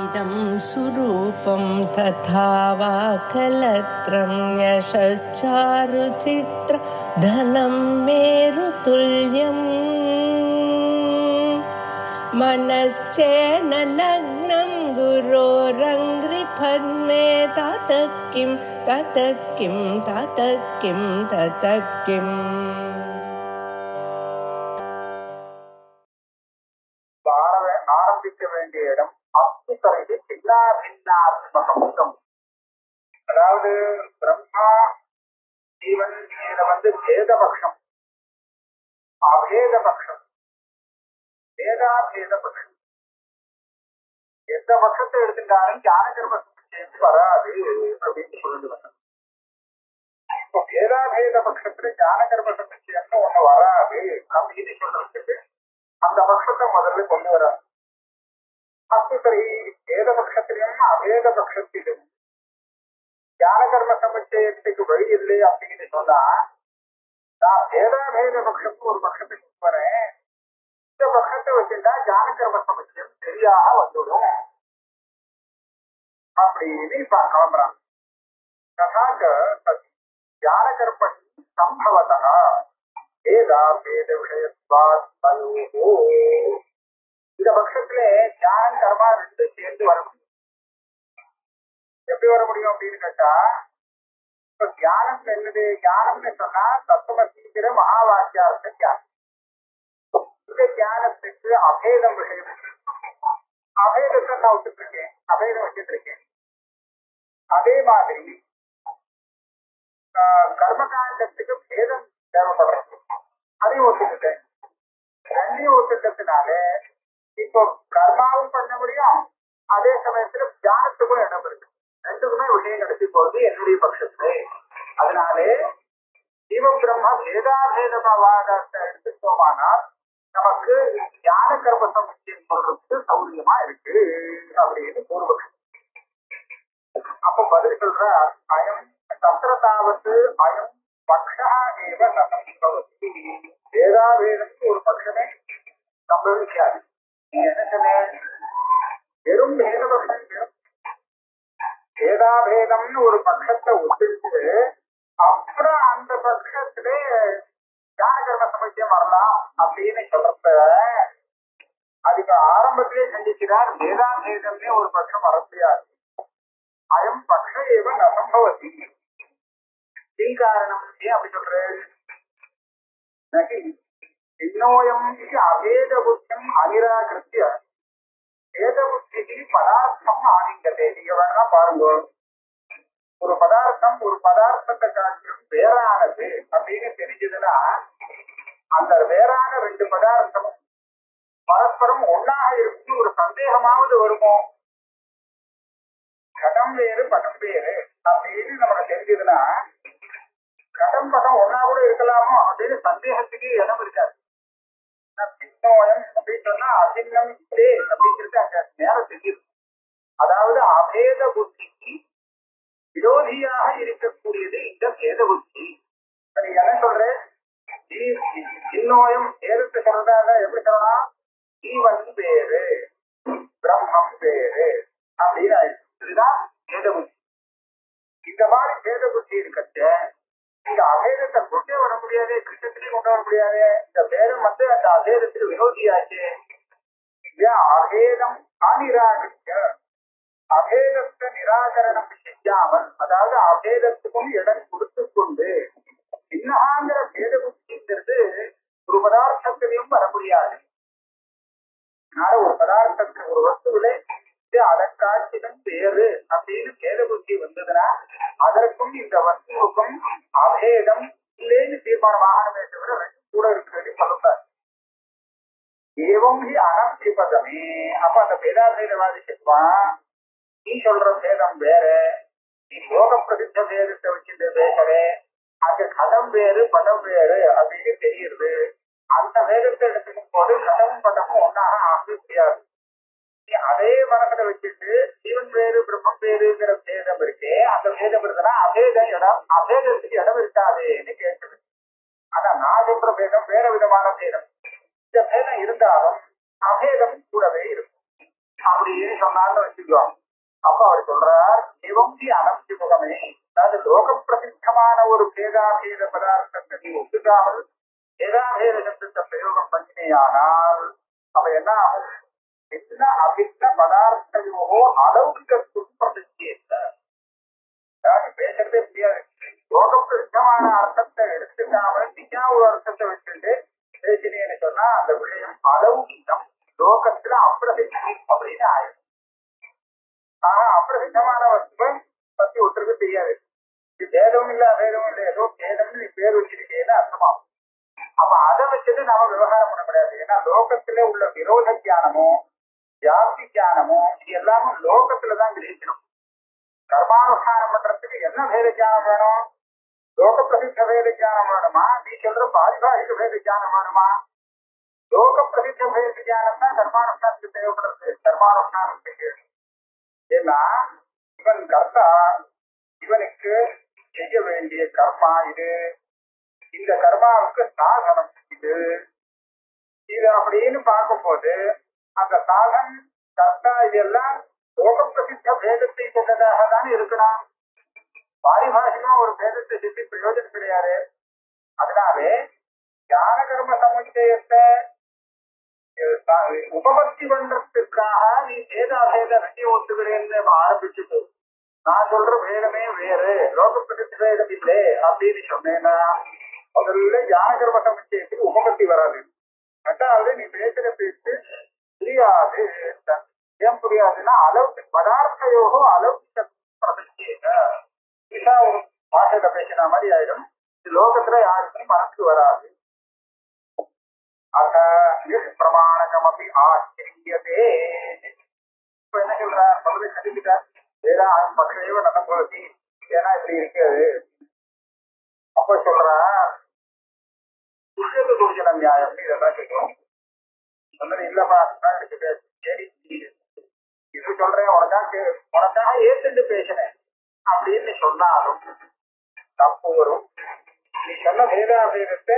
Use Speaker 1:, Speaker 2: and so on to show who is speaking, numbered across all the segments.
Speaker 1: इदं सुरूपं तथा वा कलत्रं यशश्चारुचित्र धनं मेरुतुल्यम् मनश्चेन लग्नं गुरोरङ्घ्रिपद्मे ततः किं ततः किं ततः किं ततः किम्
Speaker 2: ஆரம்பிக்க வேண்டிய இடம் அப்துதரைக்கு சில்லாபின்னாத்மகம். அதாவது பிரம்மா ஜீவன் இதுல பேதபக்ஷம், அபேதபக்ஷம், பேதாபேதபக்ஷம். எந்த பட்சத்தை எடுத்துட்டாலும் ஞான கர்மத்துக்கு சேர்ந்து வராது அப்படின்னு சொல்லிட்டு வர. இப்போ பேதாபேத பட்சத்துல ஞான கர்மத்துக்கு சேர்ந்து ஒண்ணு வராது அப்படின்னு சொல்றதுக்கு அந்த பட்சத்தை முதல்ல கொண்டு வர. அப்படி சரி, வேத பட்சத்திலும் அவேத பட்சத்திலும் ஞான கர்ம சமுச்சயத்துக்கு வழி இல்லை அப்படின்னு சொன்னா, நான் வேதாபேத பட்சத்துக்கு ஒரு பட்சத்துக்கு வரேன், இந்த பட்சத்தை வச்சுட்டா ஞான கர்ம சமுச்சயம் சரியாக வந்துடும் அப்படின்னு இப்ப கிளம்புறான். ததாக ஞான கர்ம சம்பவத்தா வேதா வேத விஷயத்வாத் இந்த பட்சத்துல ஞானம் கர்மா ரெண்டு சேர்ந்து வர முடியும். எப்படி வர முடியும் அப்படின்னு கேட்டா, இப்ப தியானம் என்னது? ஞானம்னு சொன்னா தத்துவசீக்கிர மகா வாக்கியார்த்த தியானம். இந்த தியானத்துக்கு அபேதம் விஷயம், அபேதத்தை நான் விட்டுட்டு இருக்கேன், அபேதம் வச்சுட்டு இருக்கேன். அதே மாதிரி கர்மகாண்டத்துக்கு பேதம் தேவைப்படுறது, அதையும் ஒத்துக்கிட்டேன். ரெண்டையும் ஒத்துக்கிறதுனால இப்போ கர்மாவும் பண்ண முடியும், அதே சமயத்துல தியானத்துக்கும் இடம் இருக்கு. ரெண்டுக்குமே விஷயம் நடத்தி போறது என்னுடைய பட்சத்துல. அதனாலே ஜீவ பிரம்ம வேதாபேதமாவாதத்தை எடுத்துட்டோமானால் நமக்கு ஞான கர்ம சமுச்சயம் சொல்றதுக்கு சௌரியமா இருக்கு அப்படின்னு பூர்வபக்ஷம். அப்ப பதில் சொல்ற, அயம் தத்திரத்தாவது அயம் பக்ஷா ஏவ நசம்பவதி. வேதாபேதத்துக்கு ஒரு பட்சமே சம்பவிக்காது. என்ன சொன்னேன்? வெறும் வேதபக்ஷம், வேதாபேதம்னு ஒரு பட்சத்தை ஒத்துட்டு அப்புறம் அந்த பட்சத்துல ஞான கர்ம சமுச்சயம் வரலாம் அப்படின்னு சொல்றப்ப அதுக்கு ஆரம்பத்திலே கண்டிக்கிறார். வேதாபேதம்னே ஒரு பட்சம் வர முடியாது. அயம் பக்ஷ ஏவ நசம்பவதி. காரணம் ஏன் அப்படி சொல்றேன்? இன்னோயம் அபேத புத்தியம் அனிராகிருத்திய வேத புத்தி பதார்த்தம் ஆதிங்கதே. நீங்க வேணா பாருங்க, ஒரு பதார்த்தம் ஒரு பதார்த்தத்தை காட்டிலும் வேறானது அப்படின்னு தெரிஞ்சதுன்னா அந்த வேறான ரெண்டு பதார்த்தமும் பரஸ்பரம் ஒன்னாக இருக்குன்னு ஒரு சந்தேகமாவது வருமோ? கடம் வேறு படம் வேறு அப்படின்னு நமக்கு தெரிஞ்சதுன்னா கடம் படம் ஒன்னா கூட இருக்கலாமோ அப்படின்னு சந்தேகத்துக்கு இடம் இருக்காது. பின்னோயம் அப்படின்னு சொன்னா அசின்னம் இதே அப்படிங்கிறது அங்க நேரம் தெரியுது. அதாவது அபேத புத்திக்கு விரோதியாக இருக்கக்கூடியது இந்த பேத புத்தி. சரி, என்ன சொல்றேன்? இன்னோயம் நேரத்தை சொல்றதா எப்படி சொல்லலாம்? ஜீவன் வேறு பிரம்மம் வேறு அப்படின்னு ஆயிடுச்சு. இதுதான் பேத புத்தி. இந்த மாதிரி பேத புத்தி இருக்கச்ச இந்த அபேதத்தை கொண்டே வர முடியாது, கிருஷ்ணத்திலையும் கொண்டு வர முடியாது. இந்த பேதம் அந்த அபேதத்துக்கு விரோதியாச்சு. அபேதம் அநிராகரிக்க, அபேதத்தை நிராகரணம் செஞ்சாமல், அதாவது அபேதத்துக்கும் இடம் கொடுத்து கொண்டு இன்னகாங்கிற பேத புத்திங்கிறது ஒரு பதார்த்தத்திலையும் வர முடியாது. அதனால ஒரு பதார்த்தத்துக்கு ஒரு வஸ்துவிலே அதற்காட்சிடம் வேறு அப்படின்னு பேத புத்தி வந்ததுன்னா அதற்கும் இந்த வஸ்துவுக்கும் அபேதம் இல்லைன்னு தீர்மானமாகவே தவிர ரெண்டு கூட இருக்கிறது சொல்லுறாரு. ஏவம் அனர்த்திபதமே. அப்ப அந்த பேதாபேதவாதி சொல்வான், நீ சொல்ற பேதம் வேற, நீ லோக பிரசித்த பேதத்தை வச்சுட்டு பேசவே, அங்க கடம் வேறு படம் வேறு அப்படின்னு தெரியுது. அந்த வேதத்தை எடுத்துக்கும் போது கடமும் படமும் ஒன்னாக ஆக முடியாது. அதே மனசுல வச்சுட்டு ஜீவன் வேறு பிரம்மம் வேறுங்கிற பேதம் இருக்கே, அந்த பேதம் இருக்குன்னா அபேதம் இடம், அபேதத்துக்கு இடம் இருக்காதுன்னு கேட்குது. ஆனா நான் சொல்ற பேதம் வேற விதமான பேதம். இந்த பேதம் இருந்தாலும் அபேதம் கூடவே இருக்கும். அப்படின்னு சொன்னான்னு வச்சுக்கோ. அப்ப அவர் சொல்றார், சிவந்தி அனந்தி முகமே, அதாவது லோக பிரசித்தமான ஒரு பேதாபேத பதார்த்தத்தை நீ ஒத்துக்காமல் பேதாபேத சப்தத்தை பிரயோகம் பண்ணினேயானால் அப்ப என்ன ஆகும்? என்ன அபித்த பதார்த்தையோ அலௌகிகத்தும் பிரசித்தியேற்ற, அதாவது பேசுறதே முடியாது. லோக பிரசித்தமான அர்த்தத்தை எடுத்துக்காமல் நீயா ஒரு அர்த்தத்தை வச்சுட்டு பேசினேன்னு சொன்னா அந்த விஷயம் அலௌகிகம், லோகத்துல அப்பிரசித்தம் அப்படின்னு ஆயிடும். ஆனா அப்பிரசித்தமான வஸ்துவை பத்தி ஒருத்தருக்கு தெரியாது. இது பேதமும் இல்ல அபேதமும் இல்லை, ஏதோ பேதம்னு நீ பேர் வச்சிருக்கேன்னு அர்த்தமாகும். அப்ப அதை வச்சுட்டு நாம விவகாரம் பண்ண முடியாது. ஏன்னா லோகத்திலே உள்ள விரோத தியானமும் ஜாஸ்தி தியானமும் இது எல்லாமே லோகத்துலதான் கிரகிக்கணும். கர்மானுஷ்டானம் பண்றதுக்கு என்ன பேத தியானம் வேணும்? லோக பிரசித்த பேத தியானம் வேணுமா? நீ சொல்ற பாரிபாஷிக பேத தியானம் வேணுமா? லோக பிரசித்த பேத தியானம் தான் கர்மானுஷ்டானத்துக்கு தேவைப்படுறது. கர்மானுஷ்டானத்துக்கு ஏன்னா இவன் கர்த்தா, இவனுக்கு செய்ய வேண்டிய கர்மா இது, இந்த கர்மாவுக்கு சாதனம் இது, இது அப்படின்னு பார்க்கும்போது அந்த சாதன் கர்த்தா இதெல்லாம் லோக பிரசித்த பேதத்தை கொண்டதாக தான் இருக்கணும். பாரிபாஷிகமா ஒரு பேதத்தை சுற்றி பிரயோஜனம் கிடையாது. அதனாலே ஞான கர்ம சமுச்சயத்தை உபபத்தி பண்றதுக்காக நீ பேதாபேத ரெண்டி ஒத்துக்கிறேன்னு ஆரம்பிச்சுட்டு நான் சொல்ற பேதமே வேறு, லோக பிரசித்த பேதம் இல்லை அப்படின்னு சொன்னேன்னா முதல்ல ஞான கர்ம சமுச்சயத்துக்கு உபபத்தி வராது. ரெண்டாவது நீ பேசுற பேச்சு புரியாது. ஏன் புரியாதுன்னா அளவுக்கு பதார்த்தையோகோ அளவுக்கு பிரசித்தேக ஒரு பாஷையில பேசின மாதிரி ஆயிடும். இது லோகத்துல யாருக்கும் மனசு வராது. அத பிரமாணகமபி ஆச்சரியதே. இப்ப என்ன சொல்றார்? முதல்ல கட்டிக்கிட்டார் ஏதா பக்கையோ நடப்பதி, ஏன்னா இப்படி இருக்காது. அப்ப சொல்றார் விஷயத்தை குறிச்ச நியாயம் இதெல்லாம் கேட்கிறோம். சொன்னது இல்லப்பா இருக்குது, சரி இது சொல்றேன் உனக்காக ஏத்துட்டு பேசினேன் அப்படின்னு சொன்னாலும் தப்பு வரும். நீ சொன்ன வேதாபேதத்தை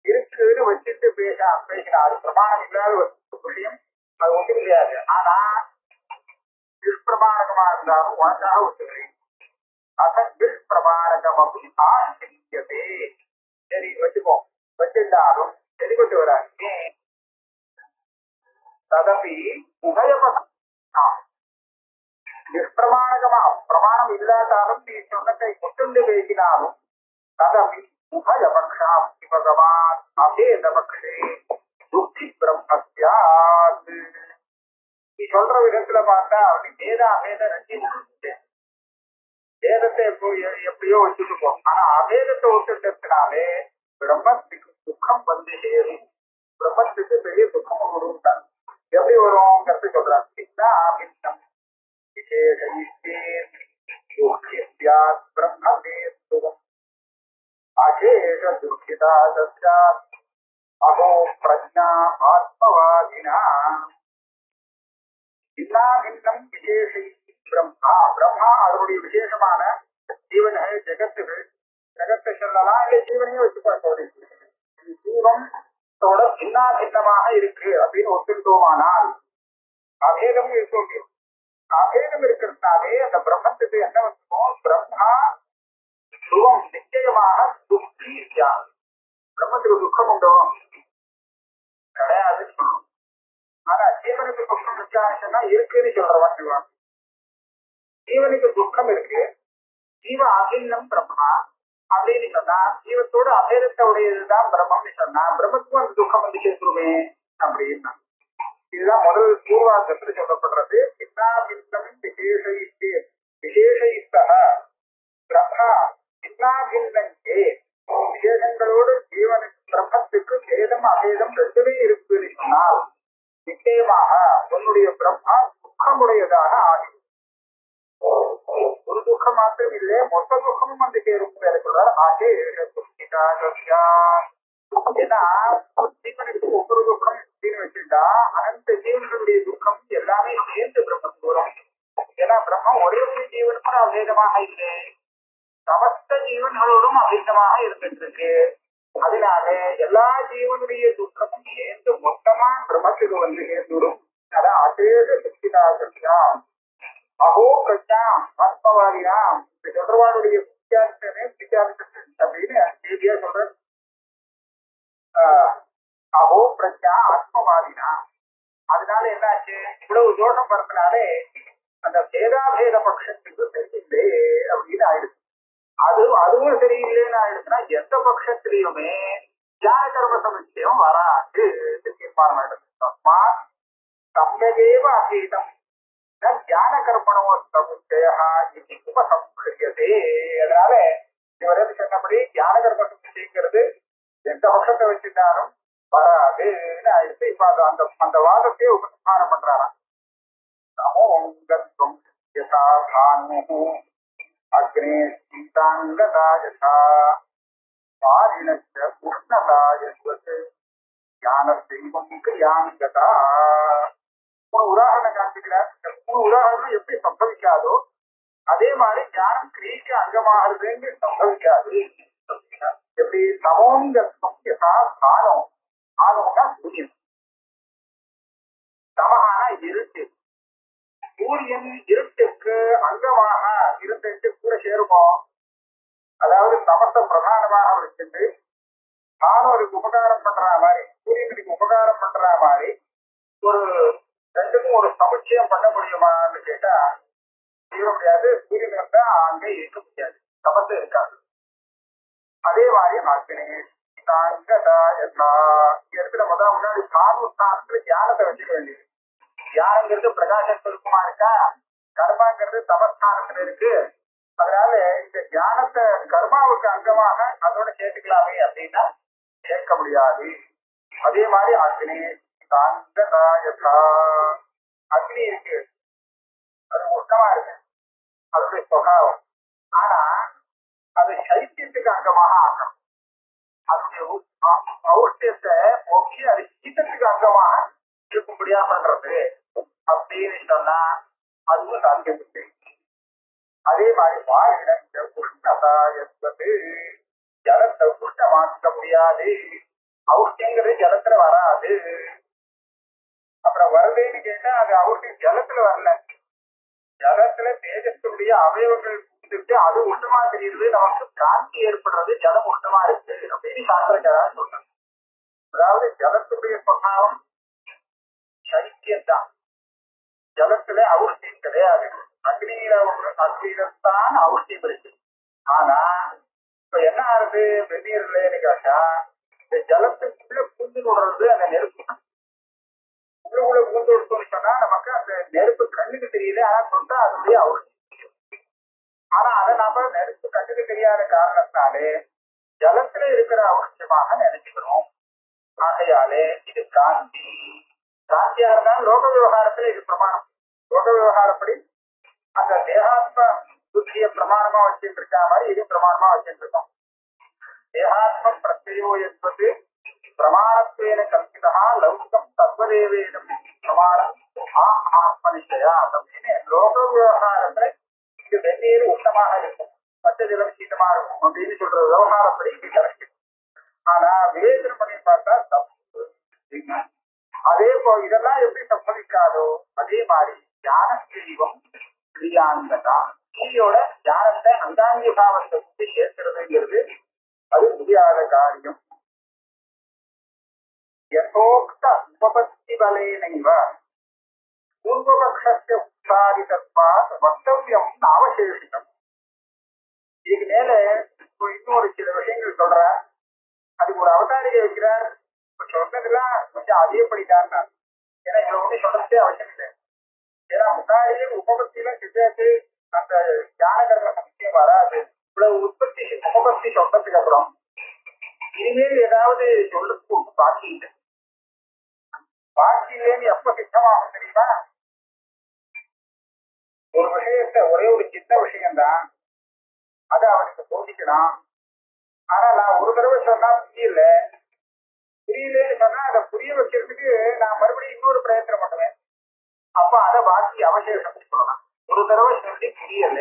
Speaker 2: இருக்குன்னு வச்சுட்டு பேசினா அது பிரமாணம் இல்லாத ஒரு விஷயம், அது ஒன்று முடியாது. ஆனா துஷ்பிரமாணகமா இருந்தாலும் உனக்காக ஒத்துக்கிறேன். அசன் துஷ்பிரமாணகம் அப்படின்னு ஆசிரியதே. சரி வச்சுப்போம், வச்சிருந்தாலும் சரி கொண்டு வராது. ததபி உபயபதம் நிஷ்பிரமாணகமா பிரமாணம் இல்லாட்டாலும் நீ சொன்னதை கொண்டு பேசினாலும் ததபி உபயபக்ஷாம் பகவான் அபேதபக்ஷே துக்தி பிரம்மஸ்யாத். நீ சொல்ற விதத்துல பார்த்தா அவனுக்கு பேத அபேத ரெண்டு வேதத்தை எப்படியோ வச்சுட்டு ஆனா அபேதத்தை ஒத்துட்டதுனாலே பிரம்மத்துக்கு துக்கம் வந்து சேரும். பிரம்மத்துக்கு பெரிய துக்கம் வரும். எப்படி வரும் கருத்து சொல்றாங்க. அசேஷ துக்கிதா அகோ பிரஜா ஆத்மவாதினா பின்னாபின்னம் விசேஷை பிரம்மா. பிரம்மா அதனுடைய விசேஷமான ஜீவன்கள் ஜெகத்துகள், ஜெகத்தை சொல்லலாம் இல்லை ஜீவனையும் வச்சுக்கொள்ள ஜீவன் பின்னா பின்னமாக இருக்கு அப்படின்னு ஒத்துக்கிட்டோமானால் அபேதமும் இருக்க முடியும். அபேதம் இருக்கிறதுனாலே அந்த பிரம்மத்துக்கு என்ன வச்சுக்கோம்? பிரம்மா துவம் நிச்சயமாக துக்கி. பிரம்மத்துக்கு துக்கம் உண்டோ? கிடையாதுன்னு சொல்லணும். ஆனா ஜீவனுக்கு துக்கம் இருக்கான்னு இருக்குன்னு சொல்றவன். ஜீவனுக்கு துக்கம் இருக்கு, ஜீவ அபின்னம் பிரம்மா அப்படின்னு சொன்னா ஜீவத்தோட அபேதத்தை உடையதுதான் பிரம்மம்னு சொன்னா பிரம்மத்துக்கும் அந்த துக்கம் வந்து சேர்த்துருமே அப்படின்னா இதுதான் முதல் பூர்வார்த்தத்தில் சொல்லப்படுறது. பின்னாபின்னம் விசேஷயித்த பிரம்மா பின்னாபின்னே விசேஷங்களோடு ஜீவனுக்கு பிரம்மத்துக்கு பேதம் அபேதம் ரெண்டுமே இருக்குன்னு சொன்னால் நிச்சயமாக உன்னுடைய பிரம்மா துக்கமுடையதாக ஆகும். ஒரு துக்கம் மாத்திரம் இல்லை, மொத்த துக்கமும் வந்து சேரும். ஏன்னா ஜீவனுக்கு ஒவ்வொரு துக்கம் அப்படின்னு வச்சுட்டா அனைத்து ஜீவன்களுடைய துக்கம் எல்லாமே சேர்ந்து பிரம்மத்துக்கு வரும். ஏன்னா பிரம்மம் ஒரே ஒரு ஜீவனுக்கும் அபேதமாக இல்லை, சமஸ்த ஜீவன்களோடும் அபேதமாக இருந்துட்டு இருக்கு. அதனால எல்லா ஜீவனுடைய துக்கமும் சேர்ந்து மொத்தமா பிரம்மத்துக்கு வந்து சேர்ந்துடும். அதான் அசேஷ சுத்திதாசம் அகோ பிரஜா ஆத்மவாதியாம் இந்த சொல்றவாளுடைய வித்தியாசமே வித்தியாசம் அப்படின்னு நீதியா சொல்ற அகோ பிரஜா ஆத்மவாதினா அதனால என்னாச்சு இவ்வளவு தோஷம் வரதுனாலே அந்த பேதாபேத பட்சத்துக்கு சரியில்லை அப்படின்னு ஆயிடுச்சு அதுவும் சரியில்லைன்னு ஆயிடுச்சுன்னா எந்த பட்சத்திலையுமே தியான கர்ம சமுச்சயம் வராது தீர்மானம் ஆயிடுச்சு தஸ்மாத் சம்யகேவ அபீதம் தியான கர்மணோ சமுச்சயா இது உபசம்ஹியதே அதனால இவர் எது சொன்னபடி தியான கர்ம சமுச்சயங்கிறது எந்த பட்சத்தை வச்சுட்டாலும் வராதுன்னு ஆயிடுச்சு இப்ப அந்த அந்த வாதத்தையே உபசம்ஹாரம் பண்றாராம் நமோங்கத்வம் யதா பானு அக்னே சீதாங்கதா யதா வாரிணஸ்ய உஷ்ணதா யஸ்வத் ஞானஸ்யைவம் கிரியாங்கதா மூணு உதாரணம் காண்பிக்கிறார். மூணு உதாரணம் எப்படி சம்பவிக்காதோ அதே மாதிரி ஞானம் கிரியைக்கு அங்கமாகிறதுன்னு சம்பவிக்காது. எப்படி தமோங்கத்வம் யதா பானம் ஆனோம்னா சூரியன் தமகான இருட்டு சூரியன் இருட்டுக்கு அங்கமாக இருந்துட்டு கூட சேருமோ அதாவது தமச பிரதானமாக வச்சுட்டு நானும் அதுக்கு உபகாரம் பண்ற மாதிரி சூரியனுக்கு உபகாரம் பண்ற மாதிரி ஒரு ரெண்டுக்கும் ஒரு சமுச்சயம் பண்ண முடியுமான்னு கேட்டா செய்ய முடியாது. சூரியன் வந்தா அங்கே இருக்க முடியாது, தமசம் இருக்காது. அதே மாதிரி இடத்துல முன்னாடி சாணுஸ்தானத்துல தியானத்தை வச்சுக்க வேண்டியது. தியானங்கிறது பிரகாச சுருக்கமா இருக்கா, கர்மாங்கிறது தமஸ்தானத்துல இருக்கு. அதனால இந்த தியானத்தை கர்மாவுக்கு அங்கமாக அதோட சேர்த்துக்கலாமே அப்படின்னா சேர்க்க முடியாது. அதே மாதிரி அக்னி அக்னி இருக்கு, அது உஷ்ணமா இருக்கு, அதனுடைய சுபாவம். ஆனா அது சைத்தியத்துக்கு அங்கமாக ஆக்கணும். அதனுடைய ஔஷ்யத்தை போக்கி அது சீத்தத்துக்கு அங்கமாக இருக்கும்படியா பண்றது அப்படின்னு சொன்னா அதுவும் சாத்தியப்பட்டு. அதே மாதிரி வாரிட உஷ்ணதா என்பது ஜலத்தை உஷ்ணமாக்க முடியாது. ஔஷ்யங்கிறது ஜலத்துல வராது. அப்புறம் வருதுன்னு கேட்டா அது ஔஷ்யம் ஜலத்துல வரல, ஜலத்துல தேஜஸ்துடைய அவயவங்கள் கொடுத்துட்டு அது உஷ்ணமா தெரியுது, நமக்கு காந்தி ஏற்படுறது ஜலம் உஷ்ணமா இருக்கு அப்படின்னு சாஸ்திரக்காரா சொல்றாங்க. அதாவது ஜலத்துடைய பிரபாவம் சைத்தியம்தான், ஜலத்துல ஔஷ்யம் கிடையாது. அக்னியில்தான் ஔஷ்யம் இருக்கு. ஆனா இப்ப என்ன ஆகுது வெந்நீர்லன்னு கேட்டா இந்த ஜலத்துக்குள்ள பூந்து விடுறது அந்த நெருப்பு. உள்ளுக்குள்ள பூந்து விடுறோம்னு சொன்னா நமக்கு அந்த நெருப்பு கண்ணுக்கு தெரியுது, ஆனா சொன்னா அதனுடைய ஔஷ்யம். ஆனா அதை நாம நெருப்பு கண்ணுக்கு தெரியாத காரணத்தினாலே ஜலத்துல இருக்கிற ஔஷ்யமாக நினைச்சுக்கிறோம். ஆகையாலே இது காந்தி. காந்தியா இருந்தாலும் லோக விவகாரத்துல இது பிரமாணம். லோக விவகாரப்படி அந்த தேகாத்ம புத்திய பிரமாணமா வச்சுட்டு இருக்கா மாதிரி இது பிரமாணமா வச்சுட்டு இருக்கோம். தேகாத்ம பிரத்யோ என்பது பிரமாணத்துவேன கல்பிதா லௌகிகம் சர்வதேவேதம் பிரமாணம் ஆத்மனிஷயா அப்படின்னு லோக விவகாரத்துல இது வெந்நீர் உஷ்ணமாக இருக்கும், மற்ற ஜலம் சீதமா இருக்கும் அப்படின்னு சொல்ற விவகாரப்படி இது கரெக்ட். ஆனா விவேச்சனம் பண்ணி பார்த்தா தப்பு. அதே போல் இதெல்லாம் எப்படி சம்பவிக்காதோ அதே மாதிரி ஞான தெளிவம் கிரியாங்கதா ஸ்ரீயோட ஞானத்தை அங்காங்கி பாவத்தை பற்றி சேர்க்கிறதுங்கிறது அது முடியாத காரியம். யதோக்த உபபத்தி பலேனைவ பூர்வபக்ஷஸ்ய உத்தாரிதத்வாத் வக்தவ்யம் அவசேஷிதம். இதுக்கு மேல இன்னொரு சில விஷயங்கள் சொல்ற, அதுக்கு ஒரு அவதாரிகை வைக்கிறார். சொன்னதெல்லாம் கொஞ்சம் அதிகப்படிட்டார். ஏன்னா இதை ஒண்ணு சொல்றதே அவசியம் இல்லை. ஏன்னா முன்னாடியே உபபத்தியில சித்தத்து அந்த ஞான கர்ம சமயம் வராது. இவ்வளவு உற்பத்தி உபபத்தி சொன்னதுக்கு அப்புறம் இனிமேல் ஏதாவது சொல்லுக்கு பாக்கி இல்லை. பாக்கி இல்லைன்னு எப்ப சித்தமாகும் தெரியுமா? ஒரு விஷயத்த ஒரே ஒரு சின்ன விஷயம்தான், அதை அவனுக்கு போதிக்கணும். ஆனா நான் ஒரு தடவை சொன்னா புரியலன்னு சொன்னா அதை புரிய வைக்கிறதுக்கு நான் மறுபடியும் இன்னொரு பிரயத்தனம் பண்ணுவேன். அப்ப அதை பாக்கி அவசேஷம் சொல்லலாம். ஒரு தடவை சொல்லி புரியல,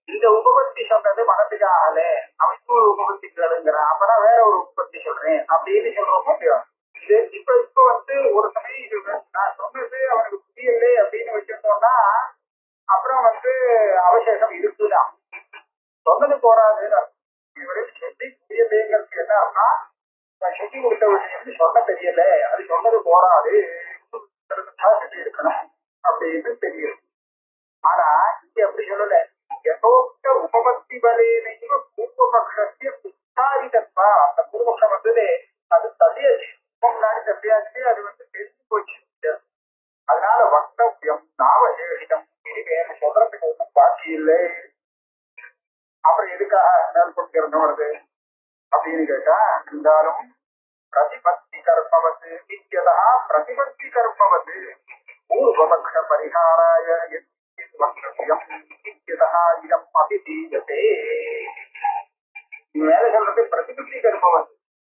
Speaker 2: இந்த உபபத்தி சொன்னது மனசுக்கு ஆகல, அமைப்பு உபபத்தி கேளுங்கிறான், அப்பதான் வேற ஒரு உற்பத்தி சொல்றேன் அப்படின்னு சொல்றோம். இது இப்ப ஒரு சமயம் இது நான் அவசேஷம் இருக்குன்னா சொன்னது போராதுன்னு இவரு செட்டி புரியலைங்கிறது என்னன்னா செட்டி கொடுத்த விஷயம் சொன்ன தெரியல அது சொன்னது போராது செட்டி இருக்கணும் அப்படின்னு தெரியும். ஆனா இங்க அப்படி சொல்லல. யதோக்த உபபத்தி பலேனைவ பூர்வபக்ஷத்திய உத்தாரிதத்வா. அந்த பூர்வபக்ஷம் வந்ததே அது தள்ளியாச்சு, முன்னாடி தள்ளியாச்சு, அது தெரிஞ்சு போச்சு. அதனால வக்தவியம் நாவசேஷிதம், இனிமேல் சொல்றதுக்கு ஒன்றும் பாக்கி இல்லை. அப்புறம் எதுக்காக மேல் கொடுக்கிறது வருது அப்படின்னு கேட்டா, இருந்தாலும் பிரதிபத்தி கர்மவது இத்தியதா பிரதிபத்தி கர்மவது பூர்வபக்ஷ பரிகாராய வக்தவியம் இத்தியதா இதம் அபிதீயதே. மேல சொல்றது பிரதிபத்தி கர்மவது.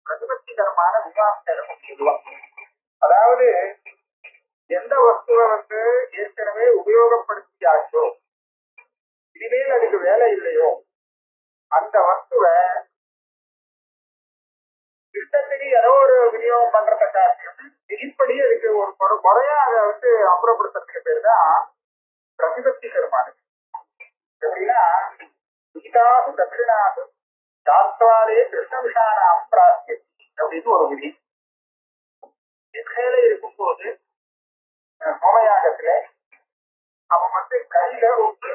Speaker 2: பிரதிபத்தி கர்மான மீமாம்சம் சொல்லுவாங்க. அதாவது எந்த வஸ்துவை ஏற்கனவே உபயோகப்படுத்தியாச்சோ, இனிமேல் அதுக்கு வேலை இல்லையோ, அந்த வஸ்துவை இஷ்டத்துக்கு ஏதோ ஒரு விநியோகம் பண்றத காரணம் விதிப்படி அதுக்கு ஒரு முறையா அதை அப்புறப்படுத்துறதுக்கு பேர் தான் பிரதிபத்தி கர்மானு. எப்படின்னா கீதாசு தட்சிணாசு சாத்வாரே கிருஷ்ண விஷானாம் பிரார்த்தி அப்படின்னு ஒரு விதி. எல்லையில இருக்கும்போது சோமயாகத்துல அவன் கையில ஒரு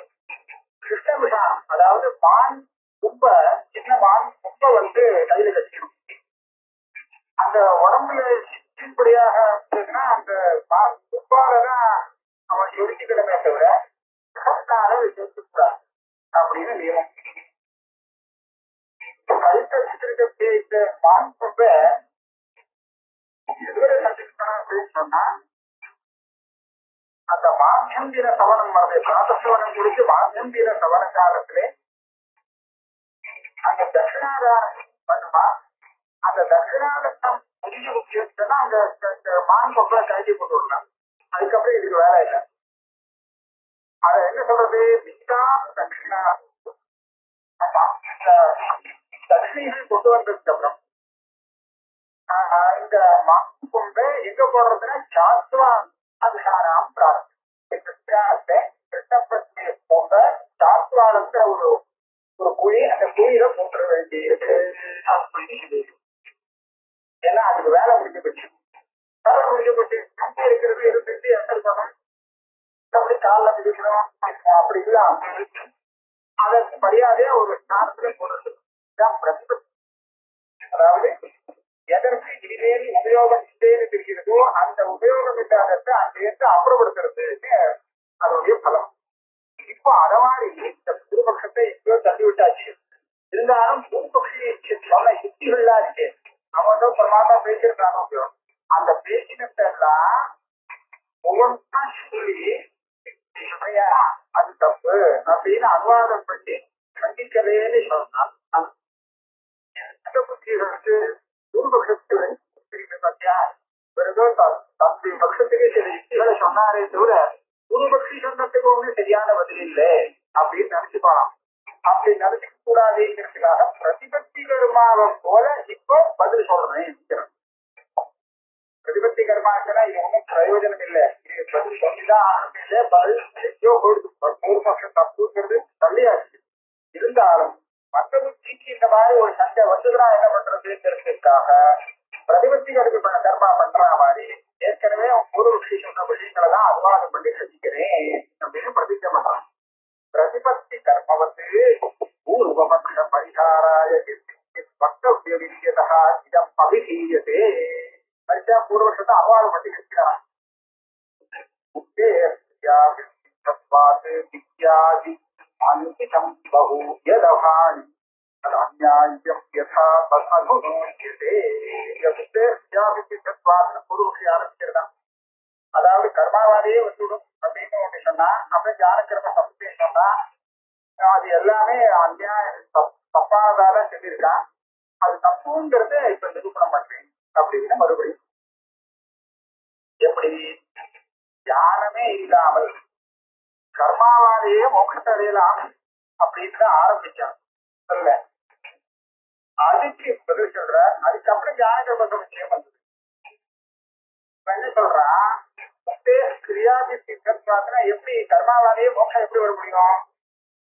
Speaker 2: கிருஷ்ண விஷானம், அதாவது மான் கும்ப, சின்ன மான் கும்ப கையில கட்டிக்கணும். அந்த உடம்புல இப்படியாக இருந்ததுன்னா அந்த மான் கும்பாலதான் அவன் எரிச்சுக்கிடமே தவிர சேர்த்துக்கூடாது அப்படின்னு நியமம். கழுத்த இந்த மான் கும்ப எதுவரை கட்டிக்கணும் அப்படின்னு சொன்னா, அந்த மாத்தியந்திர சவனம் வரது பிராத்தசவனம் குறித்து மாத்தியந்திர சவன காலத்திலே அந்த தட்சிணாதாரம் பண்ணுமா, அந்த தட்சிணாதம் முடிஞ்சு முக்கியம்னா அந்த மான் கொப்பை கழட்டி கொண்டு வரலாம். அதுக்கப்புறம் இதுக்கு வேலை இல்லை. அத என்ன சொல்றது, வித்தா தட்சிணா. தட்சிணைகள் கொண்டு வந்ததுக்கு அப்புறம் இந்த மான் கொம்பை எங்க போடுறதுன்னா சாத்வா அதிகாரம் பிரார்த்தனை கிருஷ்ணப்பட்டி போன்ற சாத்வாலங்கிற ஒரு குழி, அந்த குழியில போட்டுற வேண்டியது அப்படின்னு. ஏன்னா அதுக்கு வேலை முடிஞ்சு போச்சு, வேலை முடிஞ்சு போச்சு. அங்கே இருக்கிறது இருந்துட்டு எந்த பணம் அப்படி காலில் மிதிக்கணும் அப்படி இல்லாம அதற்கு மரியாதையா ஒரு ஸ்தானத்துல போடுறது பிரதிபத்தி. அதாவது எதற்கு இனிமேல் உபயோகம் இல்லைன்னு தெரிகிறதோ அந்த உபயோகம் இல்லாததை அங்கிருந்து அப்புறப்படுத்துறதுன்னு அதனுடைய பலம். இப்போ அத மாதிரி இந்த பூர்வபக்ஷத்தை எங்கேயோ தள்ளி விட்டாச்சு. இருந்தாலும் பூர்வபக்ஷியை சொன்ன யுக்திகள்லாம் இருக்கு. அவன் பரமாத்மா பேசியிருக்காங்க, அந்த பேசினதெல்லாம் ஒவ்வொன்றா சொல்லி அது தப்பு அப்படின்னு அனுவாதம் பண்ணி கண்டிக்கவேன்னு சொன்னான். புத்திகளுக்கு பூர்வபக்ஷத்துக்கு பத்தியா ஏதோ தன்னுடைய பட்சத்துக்கு சில யுக்திகளை சொன்னாரே தவிர பூர்வபக்ஷி சொன்னதுக்கு ஒண்ணு சரியான பதில் இல்லை அப்படின்னு நினைச்சுக்கலாம். அப்படி நினைச்சுக்க கூடாதுங்கிறதுக்காக பிரதிபத்தி கர்மாவை போல இப்போ பதில் சொல்றேன். பிரதிபத்தி கர்மாக்குன்னா இது ஒன்றும் பிரயோஜனம் இல்லை, இது பதில் சொல்லிதான் ஆரம்பிச்சு பதில் எங்கேயோ போயிடுது. பூர்வபக்ஷம் தப்புங்கிறது தள்ளியாச்சு. இருந்தாலும் மற்ற புத்திக்கு இந்த மாதிரி ஒரு சண்டை வந்துதுனா என்ன பண்றதுங்கிறதுக்காக பிரதிபத்தி கர்மா பண்ற மாதிரி ஏற்கனவே பூர்வபக்ஷி சொன்ன விஷயங்களை தான் அனுவாதம் பண்ணி செஞ்சுக்கிறேன் அப்படின்னு பிரதிஜை பண்றான். பிரதிபத்தி கர்ம பூர்வபக்ஷ பரிகாராய வக்தவ்ய வித்யதா இதம் அபிதீயதே. பரிசா பூர்வபக்ஷத்தை அனுவாதம் பண்ணி செஞ்சுக்கிறான். வித்யாதி அன்பிதம் பகு யதபாணி அந்நியாயம் யதா ததனுமோச்யதே. பூர்வபக்ஷி ஆரம்பிக்கிறதா, அதாவது கர்மாவாலேயே வந்துவிடும் அப்படின்னு ஒண்ணு சொன்னா, அப்புறம் ஞானக்கிரம சமத்தை சொன்னா அது எல்லாமே அந்நியாயம் தப்பாதால சொல்லியிருக்கான். அது தப்புங்கிறத இப்ப நிரூபணம் பண்றேன் அப்படின்னு மறுபடியும். எப்படி ஞானமே இல்லாமல் கர்மாவாலேயே மோட்சத்தை அடையலாம் அப்படின்னு ஆரம்பிச்சான் சொல்ல. அதுக்கு பதில் சொல்ற, அதுக்கப்புறம் ஞானக்கிரம சமச்சயம் வந்தது. என்ன சொல்றான், கிரியாதி சித்தம் எப்படி கர்மாவாலேயே மோட்சம் எப்படி வர முடியும்?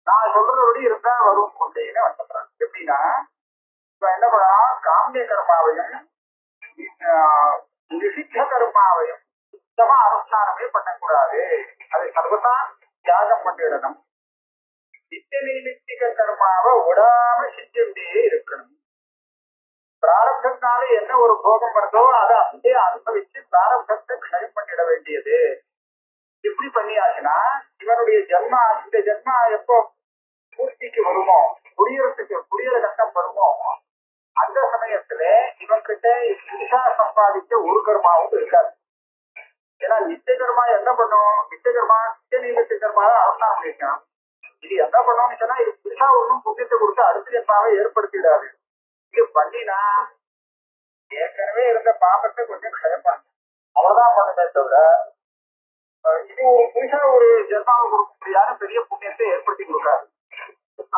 Speaker 2: நான் சொல்றபடி இருந்தா வரும் அப்படின்னு அவன் சொல்றான். எப்படின்னா இப்ப என்ன பண்ணலாம், காமிய கர்மாவையும் நிஷித்த கர்மாவையும் சுத்தமா அனுஷ்டானமே பண்ணக்கூடாது. அதை சர்வதா தியாகம் பண்ணிடணும். நித்திய நைமித்திக கர்மாவை விடாம செஞ்சுட்டே இருக்கணும். பிராரப்தத்தினால என்ன ஒரு போகம் வருதோ அதை அப்படியே அனுபவிச்சு பிராரப்தத்தை க்ஷயம் பண்ணிட வேண்டியது. எப்படி பண்ணியாச்சுன்னா இவனுடைய ஜென்மா, இந்த ஜென்மா எப்போ பூர்த்திக்கு வருமோ, புரியற கட்டம் வருமோ, அந்த சமயத்துல இவன் கிட்ட புதுசா சம்பாதிக்க ஒரு கர்மாவும் இருக்காது. ஏன்னா நித்திய கர்மா என்ன பண்ணும், நித்திய நிமித்த கர்மாவை அவசானம் பண்ணிருக்கான். இது என்ன பண்ணோம்னு சொன்னா இது புதுசா ஒன்றும் புண்ணியத்தை கொடுத்து அடுத்த ஜென்மாவை ஏற்படுத்திடாது. இது பண்ணினா ஏற்கனவே இருந்த பாபத்தை கொஞ்சம் க்ஷயப்பாங்க, அவ்வளவுதான் பண்ணுமே தவிர இது ஒரு புதுசா ஒரு ஜென்மாவை கொடுக்க முடியாத பெரிய புண்ணியத்தை ஏற்படுத்தி கொடுக்காது.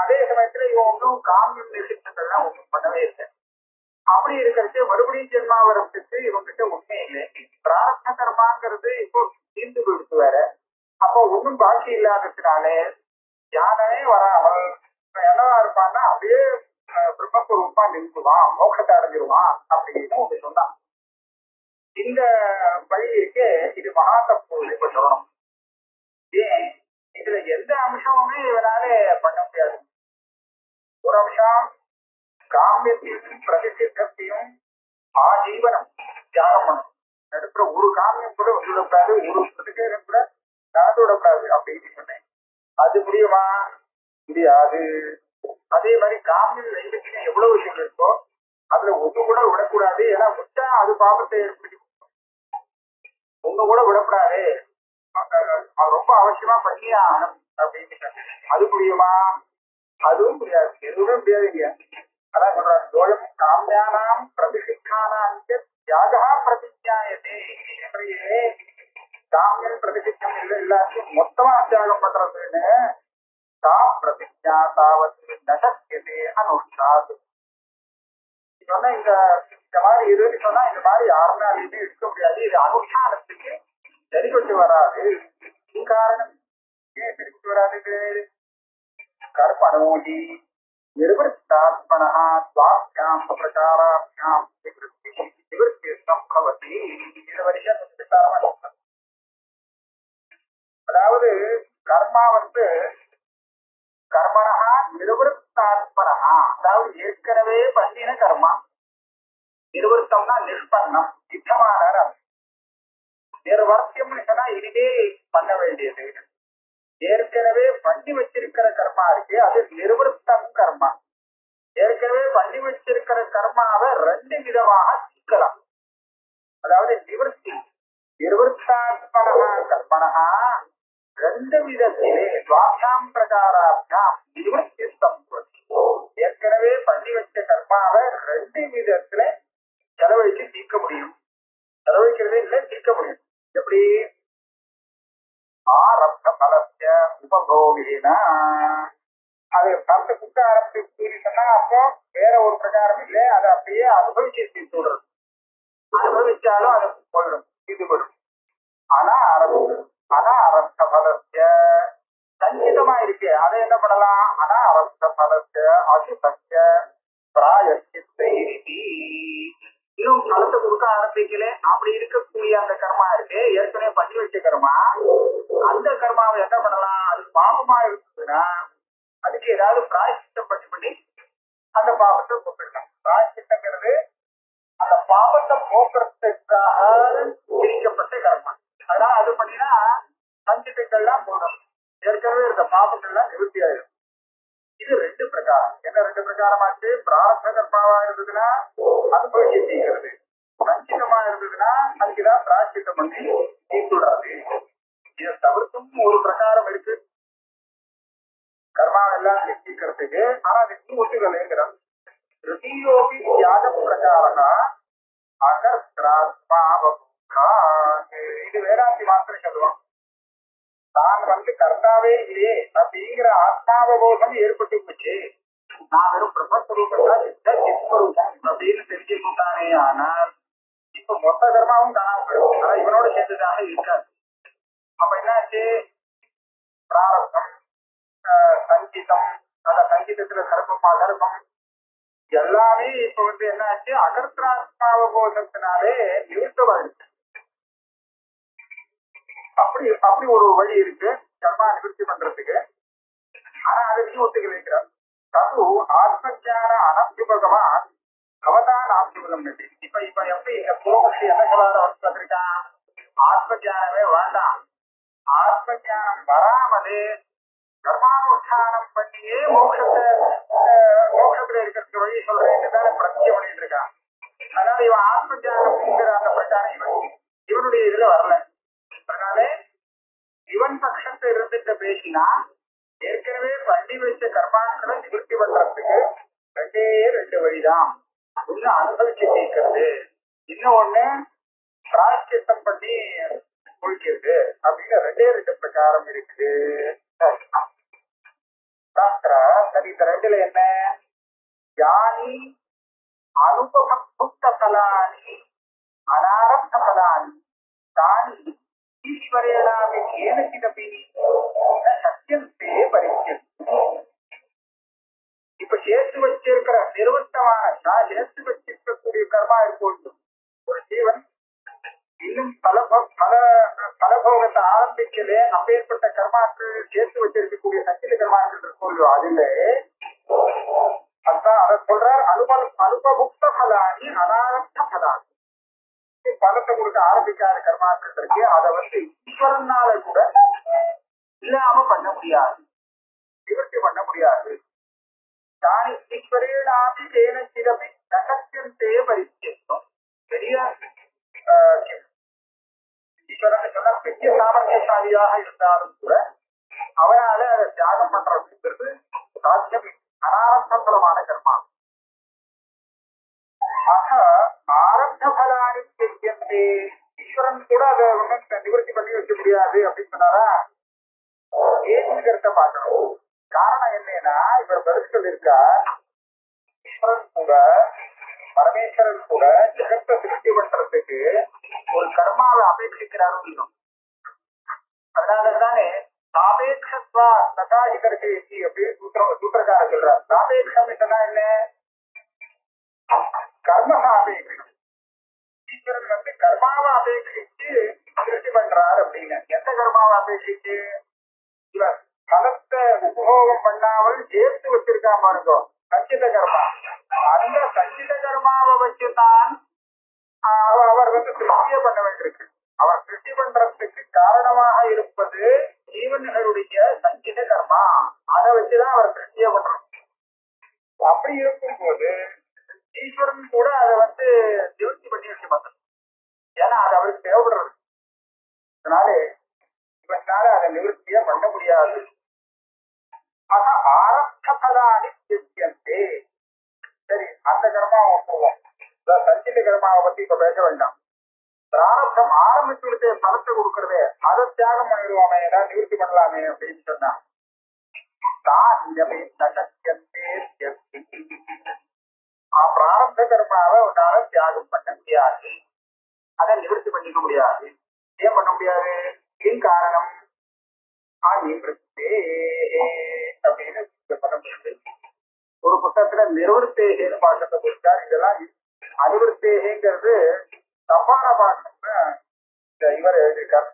Speaker 2: அதே சமயத்துல இவன் ஒன்றும் காமியம் நிஷித்தங்கள்லாம் ஒன்றும் பண்ணவே இல்லை. அப்படி இருக்கிறது மறுபடியும் ஜென்மா வரத்துக்கு இவங்கிட்ட உண்மை இல்லை. பிரார்த்த கர்மாங்கிறது இப்போ தீர்ந்து போயிடுச்சு வேற. அப்போ ஒன்றும் பாக்கி இல்லாததுனாலே யானே வராமல் என்னவா இருப்பான்னா அப்படியே பிரம்மஸ்வரூபமா நின்றுவான், மோட்சத்தை அடைஞ்சிருவான் அப்படின்னு ஒன்று சொன்னான். இந்த வழிக்கு இது மகா தப்பு இப்ப சொல்லணும். ஏன் இதுல எந்த அம்சமுமே இவனால பண்ண முடியாது. ஒரு அம்சம் காமியத்தையும் பிரதிஷ்டத்தையும் ஆஜீவனம் தியாகம் பண்ணும். நடுப்புற ஒரு காமியம் கூட வந்துவிடக்கூடாது, ஒரு பிரதிஷ்டம் கூட நடந்து விடக்கூடாது அப்படின்னு சொன்னேன். அது முடியுமா? முடியாது. அதே மாதிரி காமியம் நைவேத்தியம் எவ்வளவு விஷயங்கள் இருக்கோ அதுல ஒண்ணு கூட விடக்கூடாது. ஏன்னா விட்டா அது பாபத்தை ஏற்படுத்தி ஒண்ணு கூட விடக்கூடாது, ரொம்ப அவசியமா பண்ணியே ஆகணும் அப்படின்னு. அது முடியுமா? அதுவும் முடியாது, எதுவுமே முடியாது இல்லையா. அதான் சொல்றாரு, தோயம் காமியானாம் பிரதிஷ்டானாம் தியாகா பிரதிஜாயதே. காமியம் பிரதிஷ்டம் இல்லை, எல்லாத்தையும் மொத்தமா தியாகம் பண்றதுன்னு தா பிரதிஜா தாவத்து நசக்கியதே அனுஷ்டாது சொன்ன. இந்த மாதிரி இதுன்னு சொன்னா இந்த மாதிரி யாருனாலுமே இருக்க முடியாது. இது அனுஷ்டானத்துக்கு சரிபட்டு வராது. காரணம் ஏன் சரிபட்டு வராது? கர்மணோஜி நிர்வൃத்தாத்மனா ஸ்வாஸ்யாம் பிரகாராப்யாம் நிவൃத்தி சம்பவதி. இது வரைக்கும் அதாவது கர்மா கர்மணா நிர்வൃத்தாத்மனா, அதாவது ஏற்கனவே பண்ணின கர்மா. நிர்வൃத்தம்னா நிஷ்பன்னம், சித்தமான. நிர்வர்த்தியம்னு சொன்னா இனிமே பண்ண வேண்டியது. ஏற்கனவே பண்ணி வச்சிருக்கிற கர்மா இருக்கு, அது நிர்வൃத்தம் கர்மா. ஏற்கனவே பண்ணி வச்சிருக்கிற கர்மாவை ரெண்டு விதமாக சிக்கலாம். அதாவது நிவர்த்தி நிர்வൃத்தாத்மனா கர்மணா ரெண்டு விதத்திலே துவாசாம் பிரகாராப்யாம் நிவர்த்தி சம்பவதி. ஏற்கனவே பண்ணி வச்ச கர்மாவை ரெண்டு விதத்துல செலவழிச்சு தீர்க்க முடியும். செலவழிக்கிறதே இல்லை, தீர்க்க முடியும். எப்படி? ஆரப்த பலத்திய உபபோகினா, அது பலத்தை குட்ட ஆரம்பிச்சுன்னா அப்போ வேற ஒரு பிரகாரம் இல்லை, அதை அப்படியே அனுபவிச்சு தீர்த்து விடுறது. அனுபவிச்சாலும் அது போயிடும், இது போயிடும். அனாரப்த பலத்திய சஞ்சிதமா இருக்கு, அதை என்ன பண்ணலாம்? அனாரப்த பலத்திய அசுபத்திய பிராயச்சித்தை இன்னும் பலத்தை கொடுக்க ஆரம்பிக்கல. அப்படி இருக்கக்கூடிய அந்த கர்மா இருக்கு, ஏற்கனவே பண்ணி வச்ச கர்மா. அந்த கர்மாவை என்ன பண்ணலாம்? அது பாபமா இருக்குதுன்னா அதுக்கு ஏதாவது பிராயச்சித்தம் பண்ணி அந்த பாபத்தை போக்கிடலாம். பிராயச்சித்தங்கிறது அந்த பாபத்தை போக்குறதுக்காக பிரிக்கப்பட்ட கர்மா. அதனால அது பண்ணினா சஞ்சிதங்கள்லாம் போடும், ஏற்கனவே இருந்த பாபங்கள்லாம் நிவர்த்தி ஆயிடும். இது ரெண்டு பிரகாரம். என்ன ரெண்டு பிரகாரமாச்சு? பிரார்த்த கர்மாவா இருந்ததுன்னா அனுபவிச்சு தீர்க்கிறது, சஞ்சிதமா இருந்ததுன்னா அதுக்கு ஏதாவது பிராயச்சித்தம் பண்ணி தீர்த்துடாது. இதை தவிர்த்தும் ஒரு பிரகாரம் இருக்கு கர்மா எல்லாம் தீர்க்கிறதுக்கு. ஆனா அதுக்கு ஒத்துக்கலைங்கிறான். ரிஷியோபி தியாக பிரகாரா அகஸ்திராத்மாவா. இது வேதாந்தி மாத்திரம் சொல்லுவான். தான் கர்த்தாவே இல்லையே அப்படிங்கிற ஆத்மாவபோதம் ஏற்பட்டு போச்சு, நான் வெறும் பிரம்மஸ்வரூபம் அப்படின்னு தெரிஞ்சுக்கிட்டானே. ஆனால் இப்ப மொத்த கர்மாவும் காணாம போயிடும், ஆனா இவனோட சேர்ந்ததாக இருக்காது. அப்ப என்னாச்சு? பிராரப்தம், சஞ்சிதம், சங்கீதம், அந்த சங்கீதத்துல சர்ப்பம் அதர்ப்பம் எல்லாமே இப்ப என்ன ஆச்சு, அகர்த்தாத்மாவபோதத்தினாலே நிறுத்தவாயிருக்கு. அப்படி அப்படி ஒரு வழி இருக்கு கர்மா நிவர்த்தி பண்றதுக்கு. ஆனா அதை நீ ஒத்துக்கலைங்கிறார். தது ஆத்மஜான அனபியுபகமா அவதான் ஆபியுபகம். இப்ப இப்ப எப்படி பூர்வபக்ஷி என்ன சொல்லாத வந்திருக்கான், ஆத்ம ஜானமே வேண்டாம், ஆத்ம ஜானம் வராமலே கர்மானுஷ்டானம் பண்ணியே மோட்சத்துல இருக்கிற வழி சொல்றேன்னு பிரச்சனை பண்ணிட்டு இருக்கான். அதனால இவன் ஆத்ம ஜானம்ங்கிற அந்த பிரச்சாரம் இவனுடைய இதுல வரல. அதனால இவன் பட்சத்தை இருந்துட்டு பேசினா ஏற்கனவே பண்ணி வச்ச கர்மாக்களை நிவர்த்தி பண்றதுக்கு ரெண்டே ரெண்டு வழிதான். ஒண்ணு அனுபவிச்சு கேட்கறது, இன்னொன்னு பிராயச்சித்தம் பண்ணி குளிக்கிறது அப்படின்னு ரெண்டே ரெண்டு பிரகாரம் இருக்குது. சரி, இந்த ரெண்டுல என்ன, யானி அனுபவ பலானி அனாரப்த பலானி தானி ஈஸ்வரேனாவி ஏனசிதபி சத்தியந்தே பரிச்சயம். இப்ப சேர்த்து வச்சிருக்கிற நிறுவனமான சேர்த்து வச்சிருக்கக்கூடிய கர்மா இருக்கும். ஒரு ஜீவன் இன்னும் பலபோகத்தை ஆரம்பிக்கல, அப்பேற்பட்ட கர்மாக்கள் சேர்த்து வச்சிருக்கக்கூடிய சத்திய கர்மாக்கள் இருக்கும். அதுல அதான் அதை சொல்றார், அனுபமுக்த பலானி அனாரப்த பலானி. பலத்தை கொடுக்க ஆரம்பிக்காத கர்மாக்கள் இருக்கு, அதை ஈஸ்வரனால கூட இல்லாம பண்ண முடியாது, நிவர்த்தி பண்ண முடியாது. தானி ஈஸ்வரேனாபி ஏனசிதபி சத்தியந்தே பரிச்சயம். பெரிய ஈஸ்வரன் சொன்ன பெரிய சாமர்த்தியசாலியாக இருந்தாலும் கூட அவனால அதை தியாகம் பண்றதுங்கிறது சாத்தியம், அனாரம்பமான கர்மா. ஆக ஆரம்ப பலானி செய்யந்தே, ஈஸ்வரன் கூட அதை ஒன்றும் நிவர்த்தி பண்ணி வைக்க முடியாது அப்படின்னு சொன்னாரா, ஏங்கிறத பார்க்கணும். காரணம் என்னன்னா, இவர் பதில் சொல்லியிருக்கார், ஈஸ்வரன் கூட பரமேஸ்வரன் கூட ஜெகத்தை சிருஷ்டி பண்றதுக்கு ஒரு கர்மாவை அபேட்சிக்கிறாரு. அதனாலதானே சாபேட்சத்வா ததா இதற்கு அப்படின்னு சூத்திரக்காரர் சொல்றார். சாபேட்சம் சொன்னா என்ன, கர்ம சாபேட்சம். ஈஸ்வரன் கர்மாவை அபேட்சிச்சு சிருஷ்டி பண்றாரு அப்படின்னு. எந்த கர்மாவை அபேட்சிச்சு, இவர் பலத்தை உபயோகம் பண்ணாமல் சேர்த்து வச்சிருக்காம இருக்கும் சஞ்சித கர்மா. அந்த சஞ்சித கர்மாவை வச்சுதான் அவர் சிருஷ்டியே பண்ண வேண்டியிருக்கு. அவர் சிருஷ்டி பண்றதுக்கு காரணமாக இருப்பது ஜீவன்களுடைய சஞ்சித கர்மா, அதை வச்சுதான் அவர் சிருஷ்டியே பண்றார். அப்படி இருக்கும் போது ஈஸ்வரன் கூட அதை நிவர்த்தி பண்ணி வச்சு பார்த்தோம். ஏன்னா அது அவருக்கு தேவைப்படுறது. அதனால இவனால அதை நிவர்த்தியே பண்ண முடியாது. ஆக ஆரம்ப பலானி சித்தியந்தே. சரி, அந்த கர்மாவை போவோம். சஞ்சித கர்மாவை பத்தி இப்ப பேச வேண்டாம். பிராரப்தம் ஆரம்பிச்சுட்டு பலத்தை கொடுக்கறதே, அதை தியாகம் பண்ணிடுவாமே, ஏதாவது நிவர்த்தி பண்ணலாமே அப்படின்னு சொன்னா பிராரப்த கர்மாவை உன்னால தியாகம் பண்ண முடியாது, அதை நிவர்த்தி பண்ணிக்க முடியாது. ஏன் பண்ண முடியாது, ஏன் காரணம், அப்படின்னு பதம் ஒரு புத்தகத்துல நிர்வர்த்தேகன்னு பாட்டத்தை கொடுத்தார். இதெல்லாம் அனிவர்த்தேகங்கிறது தப்பான பாட்டம்னு இவர் எழுதியிருக்கார்.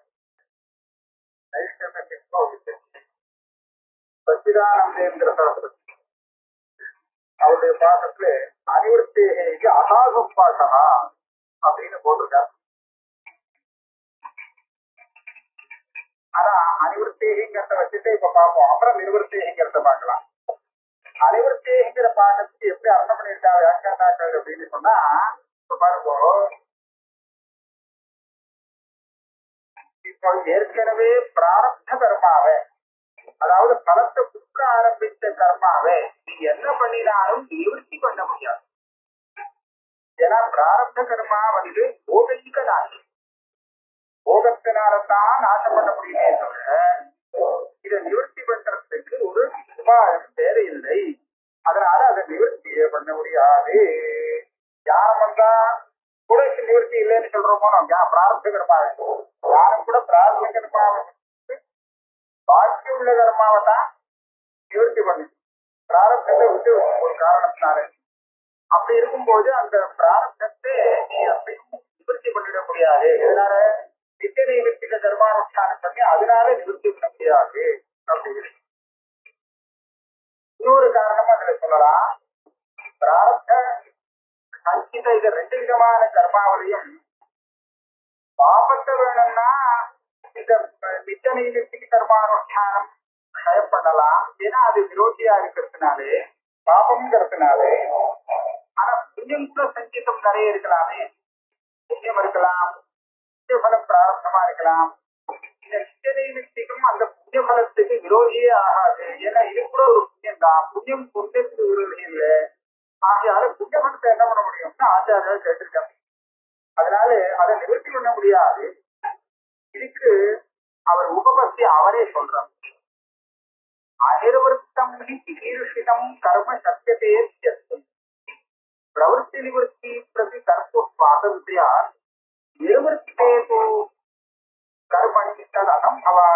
Speaker 2: சச்சிதானந்தேந்திர சாஸ்திரம் அவருடைய பாட்டத்துல அனிவர்த்தேகைக்கு அசாதும் பாட்டா அப்படின்னு போட்டிருக்கார். ஆனா அனிவர்த்தேகிங்கிறத வச்சுட்டு இப்ப பார்ப்போம், அப்புறம் நிர்வர்த்தேகிங்கிறத பார்க்கலாம். அனிவர்த்தேகிங்கிற பாட்டத்துக்கு எப்படி அர்த்தம் பண்ணியிருக்கா வியாக்கியாதாக்கள் அப்படின்னு சொன்னா, இப்ப பாருங்க, இப்போ ஏற்கனவே பிராரப்த கர்மாவை, அதாவது பலத்தை கொடுக்க ஆரம்பித்த கர்மாவை நீ என்ன பண்ணினாலும் நிவர்த்தி பண்ண முடியாது. ஏன்னா பிராரப்த கர்மா போகலிக்க நாசி, போகத்தினால்தான் நாசம் பண்ண முடியுமே தவிர இதை நிவர்த்தி பண்றதுக்கு ஒரு உபாயம் தேவையில்லை. அதனால அதை நிவர்த்தியே பண்ண முடியாது. யாரும் வந்தா கூட நிவர்த்தி இல்லைன்னு சொல்றோமோ, பிராரப்த கர்மாவை யாரும் கூட பிராரப்த கர்மாவை பாக்கி உள்ள கர்மாவை தான் நிவர்த்தி பண்ணு. பிராரப்தத்தை விட்டு ஒரு காரணத்தினால அப்படி இருக்கும்போது அந்த பிராரப்தத்தை நீ அப்படியும் நிவர்த்தி பண்ணிட முடியாது. இதனால நித்திய நைமித்திக கர்மானுஷ்டானம் பண்ணி அதனால நிவர்த்தி பண்ண முடியாது அப்படின்னு இன்னொரு காரணம் அதுல சொல்லலாம். பிராரப்த சஞ்சித இது ரெண்டு விதமான கர்மாவளையும் பாபத்தை வேணும்னா இந்த நித்திய நைமித்திக கர்மானுஷ்டானம் பண்ணலாம். ஏன்னா அது விரோதியா இருக்கிறதுனாலே பாபம்ங்கிறதுனாலே. ஆனா புண்ணியம் கூட சஞ்சிதம் நிறைய இருக்கலாமே. புண்ணியம் இருக்கலாம், புண்ணியபலம் பிராரப்தமா இருக்கலாம். இந்த நித்திய நைமித்திகம் அந்த புண்ணிய பலத்துக்கு விரோதியே ஆகாது. ஏன்னா இது கூட ஒரு புண்ணியம் தான். புண்ணியம் புண்ணியத்துக்கு விரோதி இல்லை. ஆகையால புண்ணிய பலத்தை என்ன பண்ண முடியும்னா ஆச்சாரியா கேட்டிருக்காங்க. அதனால அதை நிவர்த்தி பண்ண முடியாது. இதுக்கு அவர் உபபத்தி அவரே சொல்றார். அனிர்வர்த்தம் விகீர்ஷிதம் கர்ம சத்தியதே பிரவೃತ್ತಿ நிவர்த்தி பிரதி கர்ம சுவாதந்திரியா நிர்வர்த்தேது கர்மணி தத் அசம்பவா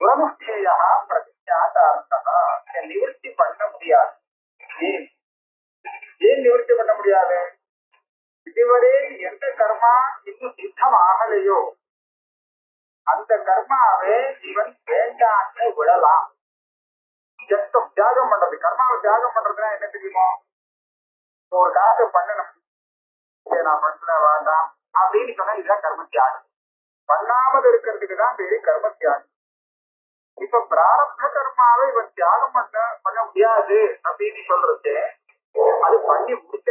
Speaker 2: துரமுஷ்டேயா பிரதிஜாதார்த்தா. நிவர்த்தி பண்ண முடியாது. ஏன் நிவர்த்தி பண்ண முடியாது? இதுவரை எந்த கர்மா இன்னும் சித்தம் ஆகலையோ அந்த கர்மாவை இவன் வேண்டான்னு விடலாம். ஜஸ்டம் தியாகம் பண்றது. கர்மாவை தியாகம் பண்றதுன்னா என்ன தெரியுமோ, ஒரு காசை பண்ணணும், நான் பண்ற வேண்டாம் அப்படின்னு சொன்னா இதுதான் கர்ம தியாகம். பண்ணாமல் இருக்கிறதுக்கு தான் பேரு கர்ம தியாகம். இப்ப பிராரப்த கர்மாவை இவன் தியாகம் பண்ண முடியாது அப்படின்னு சொல்றது அது பண்ணி முடிச்ச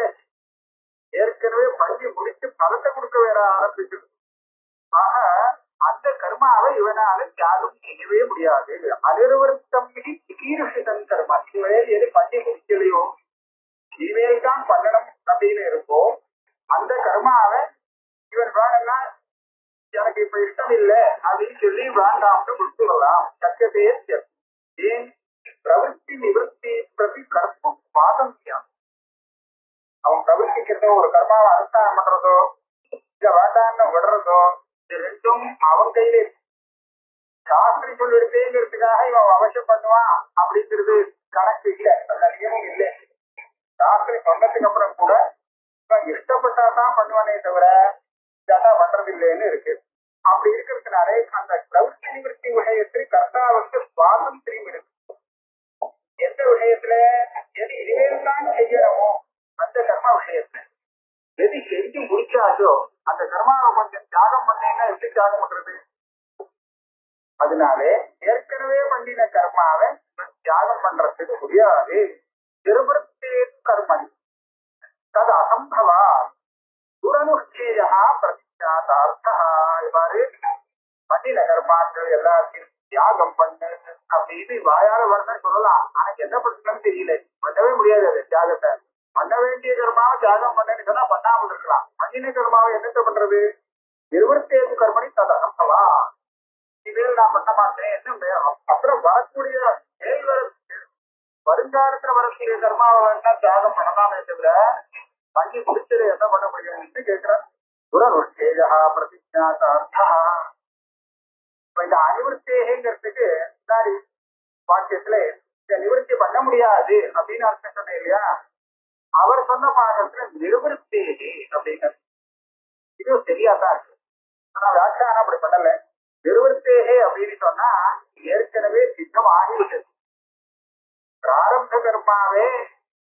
Speaker 2: ஏற்கனவே பண்ணி முடிச்சு பலத்தை கொடுக்க வேற ஆரம்பிச்சு. ஆக அந்த கர்மாவை இவனால தியாகம் செய்யவே முடியாது. அனிர்வர்த்தம் விகீர்ஷிதம் கர்மா. இவரே எது பண்ணி முடிக்கலையோ இனிமேல் தான் பண்ணணும் அப்படின்னு இருக்கோ அந்த கர்மாவை இவன் வேணும்னா எனக்கு இப்ப இஷ்டம் இல்லை அப்படின்னு சொல்லி வேண்டாம்னு கொடுத்துடலாம். சத்தியத்தையே ஏன் பிரவೃತ್ತಿ நிவர்த்தி பிரதி கர்ம சுவாதந்திரியம். அவன் பிரவர்த்திக்கிறதோ ஒரு கர்மாவை அனுஷ்டானம் பண்றதோ இல்ல வேண்டான்னு விடுறதோ இது ரெண்டும் அவன் கையில சாஸ்திரி சொல்லிடுறதுக்காக இவன் அவசியம் பண்ணுவான் அப்படிங்கிறது கணக்கு இல்லை. அந்த நியமம் இல்லை. சாஸ்திரி சொன்னதுக்கு அப்புறம் கூட இவன் இஷ்டப்பட்டா தான் பண்ணுவானே தவிர இதான் பண்றது இல்லைன்னு இருக்கு. அப்படி இருக்கிறதுனாலே அந்த பிரவೃತ್ತಿ நிவர்த்தி விஷயத்தில் கர்த்தாவுக்கு சுவாதந்திரியம் இருக்கு. எந்த விஷயத்துல எது இனிமேல் தான் செய்யணுமோ அந்த கர்மா விஷயத்துல எது செஞ்சு முடிச்சாச்சோ அந்த கர்மாவை கொஞ்சம் தியாகம் பண்ணீங்கன்னா எப்படி தியாகம் பண்றது? அதனாலே ஏற்கனவே பண்ணின கர்மாவை தியாகம் பண்றதுக்கு முடியாது. நிர்வர்த்தே கர்மணி தது அசம்பவா துரனுஷ்டேயா பிரதிஜாதார்த்தா. இவ்வாறு பண்ணின கர்மாக்கள் எல்லாத்தையும் தியாகம் பண்ணு அப்படின்னு வாயால வரணும் சொல்லலாம். ஆனா என்ன பண்ணணும்னு தெரியல, பண்ணவே முடியாது. அது தியாகத்தை பண்ண வேண்டிய கர்மாவை தியாகம் பண்ணேன்னு சொன்னா பண்ணாமல் இருக்கலாம். பண்ணின கர்மாவை என்னத்த பண்றது? நிர்வர்த்தேது கர்மணி தது அசம்பவா. இனிமேல் நான் பண்ண மாட்டேன் என்ன அப்புறம் வரக்கூடிய வருங்காலத்துல வரக்கூடிய கர்மாவை வேணா தியாகம் பண்ணலாமே தவிர பண்ணி முடிச்சது என்ன பண்ண முடியும்னு கேட்கிறேன். துரனுஷ்டேயா பிரதிஜாதார்த்தா. இந்த அனிவர்த்தேங்கிறதுக்கு முன்னாடி வாக்கியத்துல இந்த நிவர்த்தி பண்ண முடியாது அப்படின்னு அர்த்தம் சொன்னேன் இல்லையா? அவர் சொன்ன பாகத்துல நிர்வர்த்தேகி அப்படின்னு இது சரியாதான் இருக்கு. ஆனா வியாக்கியானம் அப்படி பண்ணல. நிர்வர்த்தேகே அப்படின்னு சொன்னா ஏற்கனவே சித்தம் ஆகிவிட்டது. பிராரப்த கர்மாவே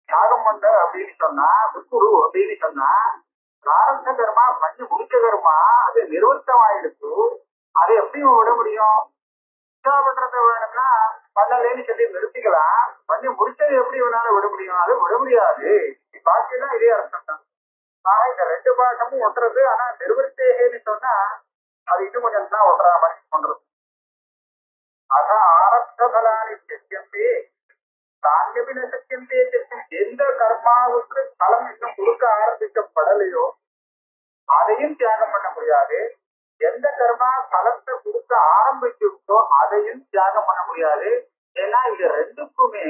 Speaker 2: தியாகம் பண்ண அப்படின்னு சொன்னா குரு அப்படின்னு சொன்னா பிராரப்த கர்மா பண்ணி முடிச்ச கர்மா அது நிர்வர்த்தம் ஆயிடுச்சு. அதை எப்படி விட முடியும்? பண்றத வேணும்னா பண்ணலேன்னு சொல்லி நிறுத்திக்கலாம். பண்ணி முடிச்சது எப்படி வேணாலும் விட முடியும்? அது விட முடியாது. பாக்கியெல்லாம் இதே அர்த்தம் தான். ஆனா இந்த ரெண்டு பாகமும் ஒட்டுறது. ஆனா நிர்வர்த்தேகன்னு சொன்னா அது இன்னும் கொஞ்சம் தான் ஒட்டுற மாதிரி பண்றது. அதான் ஆரம்ப பலானி சத்தியந்தே தாங்கபின சத்தியந்தே. எந்த கர்மாவுக்கு பலம் இன்னும் கொடுக்க ஆரம்பிக்கப்படலையோ அதையும் தியாகம் பண்ண முடியாது. எந்த கர்மா பலத்தை கொடுக்க ஆரம்பிச்சிருக்கோ அதையும் தியாகம் பண்ண முடியாது. ஏன்னா இது ரெண்டுக்குமே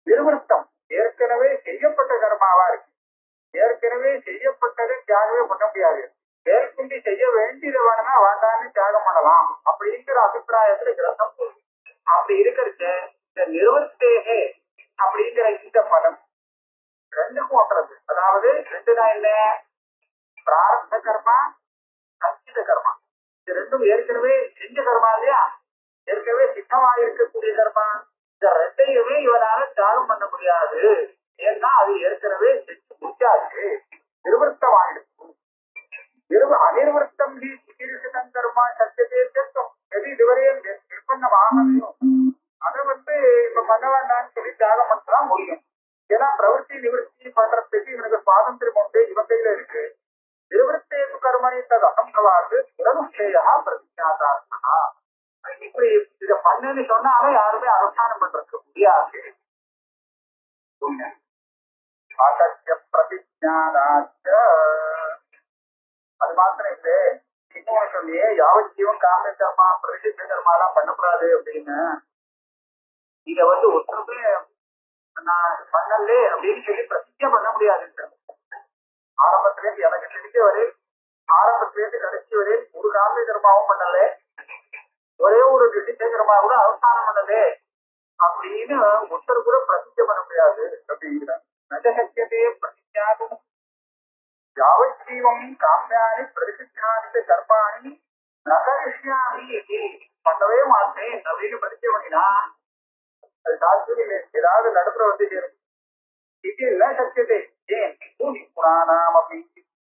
Speaker 2: நிர்வர்த்தம் ஏற்கனவே செய்யப்பட்ட கர்மாவா இருக்கு. ஏற்கனவே செய்யப்பட்டதை தியாகமே பண்ண முடியாது. மேற்கொண்டு செய்ய வேண்டியது வேணும்னா வேண்டான்னு தியாகம் பண்ணலாம் அப்படிங்கிற அபிப்பிராயத்துல கிரந்தம். அப்படி இருக்கிறது இந்த நிறுவத்தேகே அப்படிங்கிற இந்த பதம் ரெண்டுக்கும் ஒன்றது. அதாவது ரெண்டுனா என்ன? பிராரப்த கர்மா, சஞ்சித கர்மா. இது ரெண்டும் ஏற்கனவே செஞ்ச கர்மா இல்லையா? ஏற்கனவே சித்தமாக இருக்கக்கூடிய கர்மா. இந்த ரெண்டையுமே இவனால தியாகம் பண்ண முடியாது. ஏன்னா அது ஏற்கனவே செஞ்சு முடிச்சாச்சு, நிர்வர்த்தமாயிடுச்சு. அனிர்வர்த்தம் சுதீர்ஷிதம் கர்மா சத்தியதே சத்தம். எது இதுவரையும் நிர்பந்தம் ஆகலையோ அதை இப்ப பண்ண வேண்டாம்னு சொல்லி தியாகம் பண்ணலாம் முடியும். ஏன்னா பிரவருத்தி நிவர்த்தி பண்றதுக்கு இவனுக்கு சுவாதந்திரம் உண்டு, இவன் கையில இருக்கு. நிவர்த்தேது கர்மணி தது அசம்பவாது புரனுஷேயா பிரதிஜாதார்த்தா. இப்படி இதை பண்ணுன்னு சொன்னாலும் யாருமே அனுஷ்டானம் பண்றதுக்கு முடியாது. பிரதிஜாதாச்ச. அது மாத்திரம் இல்லை, இன்னொன்னு சொல்லியே யாவத் ஜீவன் காமிய கர்மா பிரதிஷ்ட கர்மா எல்லாம் பண்ணக்கூடாது அப்படின்னு. இத ஒருத்தருமே நான் பண்ணலே அப்படின்னு சொல்லி பிரதிஜை பண்ண முடியாது. ஆரம்பத்திலேருந்து எனக்கு தெரிஞ்ச வரை, ஆரம்பத்திலேருந்து கடைசி வரை ஒரு காமிய கர்மாவும் பண்ணல, ஒரே ஒரு நிஷித்த கர்மா கூட அவசானம் பண்ணலே அப்படின்னு ஒருத்தர் கூட பிரதிஜை பண்ண முடியாது அப்படிங்கிற நஜசத்தியதே பிரதிஜாகும். யாவஜீவம் காமியானி பிரதிஷ்டானித்த கர்மாணி நகரிஷ்யாமி பண்ணவே மாட்டேன் அப்படின்னு பிரதிஜை பண்ணினா அது சாத்தியம். ஏதாவது நடுப்புற சேரும். இது இல்ல சத்தியத்தை ஏன் குணானாம் அப்படி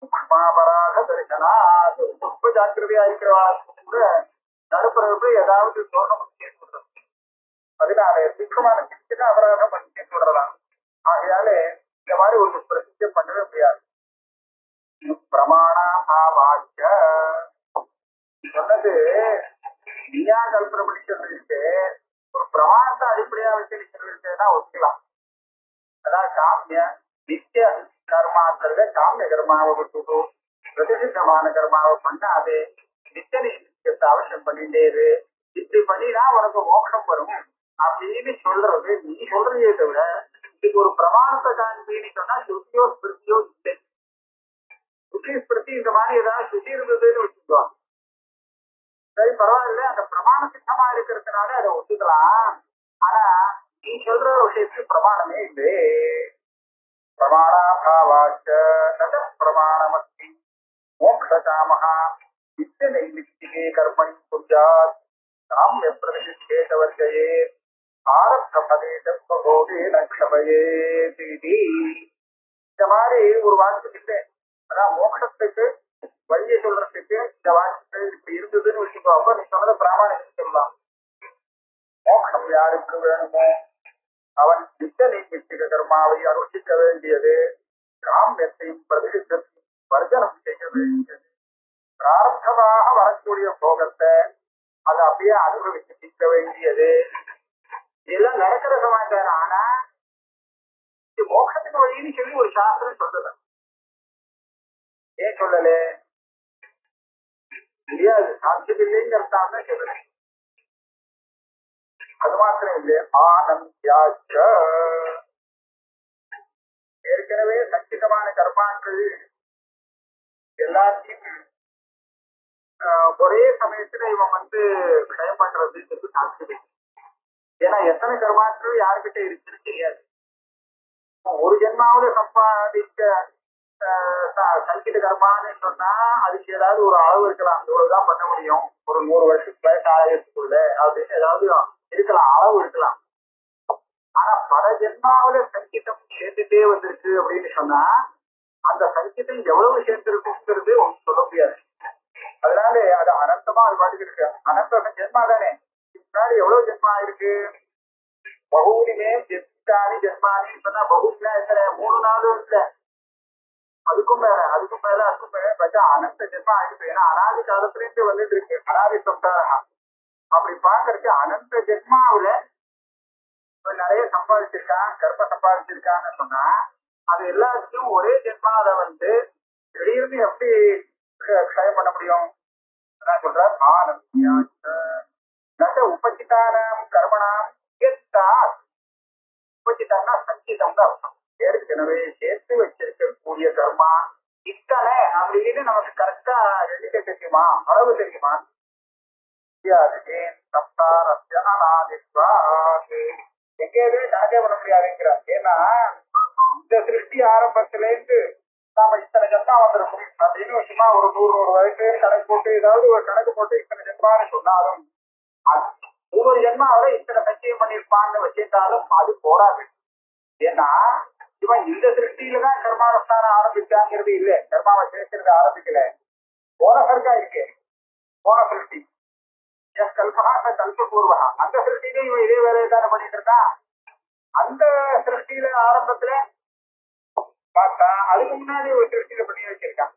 Speaker 2: புஷ்பாபராக தரிசனா. ரொம்ப ஜாக்கிரதையா இருக்கிறவாளுக்கு கூட நடுப்புறவுக்கு ஏதாவது தோஷம் சொல்றது. அதனால துக்கமான சிக்கிட்டு அபராதம் பண்ணி சொல்றலாம். ஆகையால இந்த மாதிரி ஒரு பிரசித்தி பண்ணவே முடியாது. பிரமாணாபாவாச்ச சொன்னது நீயா கல்பனை பண்ணி சொல்லிட்டு ஒரு பிரமாணத்தை அடிப்படையா வச்சு சொல்லிருக்கேன்னா ஒத்துக்கலாம். அதான் காமிய நித்திய கர்மாக்கள் காமிய கர்மாவை விட்டுட்டு பிரதிசித்தமான கர்மாவை பண்ணாது நித்திய நிச்சயத்தை அவசியம் பண்ணிட்டே இரு. இப்படி பண்ணினா உனக்கு மோட்சம் வரும் அப்படின்னு சொல்றது நீ சொல்றதே தவிர இதுக்கு ஒரு பிரமாணத்தை காண்பின்னு சொன்னா சுத்தியோ ஸ்பிருத்தியோ இல்லை. சுத்தி ஸ்பிருத்தி இந்த மாதிரி ஏதாவது சுத்தி இருந்ததுன்னு வச்சுக்குவாங்க. சரி பரவாயில்ல, அந்த பிரமாண சித்தமா இருக்கிறதுனால அதை ஒத்துக்கலாம். ஆனா நீ சொல்ற விஷயத்துக்கு பிரமாணமே இல்லை. பிரமாணாபாவாச்ச நட பிரமாணமஸ்தி மோக்ஷகாமஹ நித்திய நைமித்திகே கர்மணி குர்யாத் காம்ய பிரதிஷ்டேத வர்ஜயே ஆரப்த பதே தத்வபோதே நக்ஷபயே தீதி. இந்த மாதிரி ஒரு வாக்கியத்தை, அதான் மோட்சத்துக்கு வழியை சொல்றதுக்கு இந்த வாக்கியத்தை இப்படி இருந்ததுன்னு வச்சுக்கோ. அப்ப நீ சொன்னதை பிராமணியம் சொல்லலாம். மோட்சம் யாருக்கு வேணுமோ அவன் நித்திய நைமித்திக கர்மாவை அனுஷ்டிக்க வேண்டியது, காமியத்தையும் பிரதிஷ்டத்தையும் வர்ஜனம் செய்ய வேண்டியது, பிரார்த்தமாக வரக்கூடிய போகத்தை அதை அப்படியே அனுபவிச்சு நிற்க வேண்டியது, இதெல்லாம் நடக்கிற சமாச்சாரம். ஆனா இது மோட்சத்துக்கு வழின்னு சொல்லி ஒரு சாஸ்திரம் சொல்லல. ஏன் சொல்லல? முடியாது, சாத்தியம் இல்லைங்கிறதான் சொல்லல. அது மாத்திரம் இல்லை, ஆனந்தியாச்ச ஏற்கனவே சச்சிதமான கர்மாக்கள் எல்லாத்தையும் ஒரே சமயத்துல இவன் க்ஷயம் பண்றதுக்கு சாத்தியம். ஏன்னா எத்தனை கர்மாக்கள் யாருக்கிட்ட இருக்குன்னு தெரியாது. ஒரு ஜென்மாவில சம்பாதிக்க சங்கித கர்மான்னு சொன்னா அதுக்கு ஏதாவது ஒரு அளவு இருக்கலாம். இவ்வளவுதான் பண்ண முடியும், ஒரு 100 வருஷத்துக்கு வயசு ஆயிரத்துக்குள்ள அப்படின்னு ஏதாவது இருக்கலாம், அளவு இருக்கலாம். ஆனா பல ஜென்மாவில சங்கிதம் சேர்ந்துட்டே வந்திருக்கு அப்படின்னு சொன்னா அந்த சங்கிதம் எவ்வளவு சேர்ந்திருக்குங்கிறது ஒன்று சொல்ல முடியாது. அதனால அது அனந்தமா அது பாட்டுக்கு இருக்கு. அனந்த ஜென்மா தானே, முன்னாடி எவ்வளவு ஜென்மா இருக்கு. பகுதியுமே ஜென்மானி சொன்னா பகுதினா எத்தனை? 3-4 இல்ல, அதுக்கும் மேல அதுக்கும் மேல அதுக்கும் மேல பார்த்தா அனந்த ஜென்மா ஆயிடுச்சு. ஏன்னா அனாதி காலத்துல இருந்து வந்துட்டு இருக்கு அனாதி சம்சாரா. அப்படி பாக்குறதுக்கு அனந்த ஜென்மாவில நிறைய சம்பாதிச்சிருக்கான், கர்ப்ப சம்பாதிச்சிருக்கான்னு சொன்னா அது எல்லாத்தையும் ஒரே ஜென்மாவில திடீர்னு எப்படி க்ஷயம் பண்ண முடியும்? அதான் சொல்றார் ஆனந்த உபசிதானம் கர்மணாம் உபசிதான்னா சஞ்சிதம் தான் அர்த்தம். ஏற்கனவே சேர்த்து வச்சிருக்கக்கூடிய கர்மா இத்தனை அப்படின்னு நமக்கு கரெக்டா எண்ணிக்கை தெரியுமா, அளவு தெரியுமா? எங்கேயுமே கணக்கே பண்ண முடியாதுங்கிறார். ஏன்னா இந்த சிருஷ்டி ஆரம்பத்துல இருந்து நாம இத்தனை ஜென்மா வந்திருக்கும் அப்படின்னு சும்மா ஒரு 100 வயசு கணக்கு போட்டு ஏதாவது ஒரு கணக்கு போட்டு இத்தனை ஜென்மான்னு சொன்னாலும் ஒவ்வொரு ஜென்மாவில இத்தனை சத்தியம் பண்ணிருப்பான்னு வச்சிருந்தாலும் அது போராது. ஏன்னா இவன் இந்த சிருஷ்டியில தான் கர்மானுஷ்டானம் ஆரம்பிச்சாங்கிறது இல்ல, கர்மாவை சேர்க்கிறது ஆரம்பிக்கல, போன சர்க்கா இருக்கு, போன சிருஷ்டி கல்பகா கல்பபூர்வகா, அந்த சிருஷ்டியிலும் இவன் இதே வேலையை தானே பண்ணிட்டு இருக்கான். அந்த சிருஷ்டியில ஆரம்பத்துல பார்த்தா அதுக்கு முன்னாடி ஒரு சிருஷ்டியில பண்ணி வச்சிருக்கான்.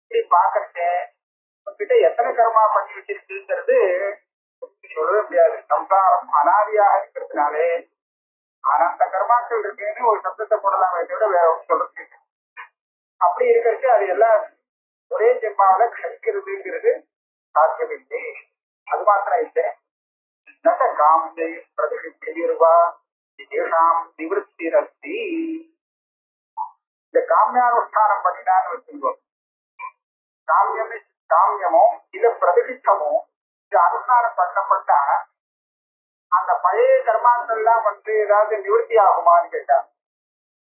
Speaker 2: இப்படி பாக்கறத கிட்ட எத்தனை கர்மா பண்ணி வச்சிருக்குங்கிறது சொல்லவே முடியாது. சம்சாரம் அனாதியாக இருக்கிறதுனாலே அனந்த கர்மாக்கள் இருக்குன்னு ஒரு சப்தத்தை போடலாமே தவிர வேற ஒன்றும் சொல்றது. அப்படி இருக்கிறது அது எல்லாம் ஒரே ஜென்மாவில கழிக்கிறதுங்கிறது சாத்தியமில்லை. அது மாத்திரம் இல்லை, நட காமியை பிரதிஷ்டிருவா ஏஷாம் நிவர்த்திரஸ்தி. இந்த காமியானுஷ்டானம் பண்ணினான்னு வச்சுக்கோ, காமியமோ இல்ல பிரதிஷ்டமோ இது அனுஷ்டானம் பண்ணப்பட்டா அந்த பழைய கர்மாக்கள் எல்லாம் ஏதாவது நிவர்த்தி ஆகுமான்னு கேட்டா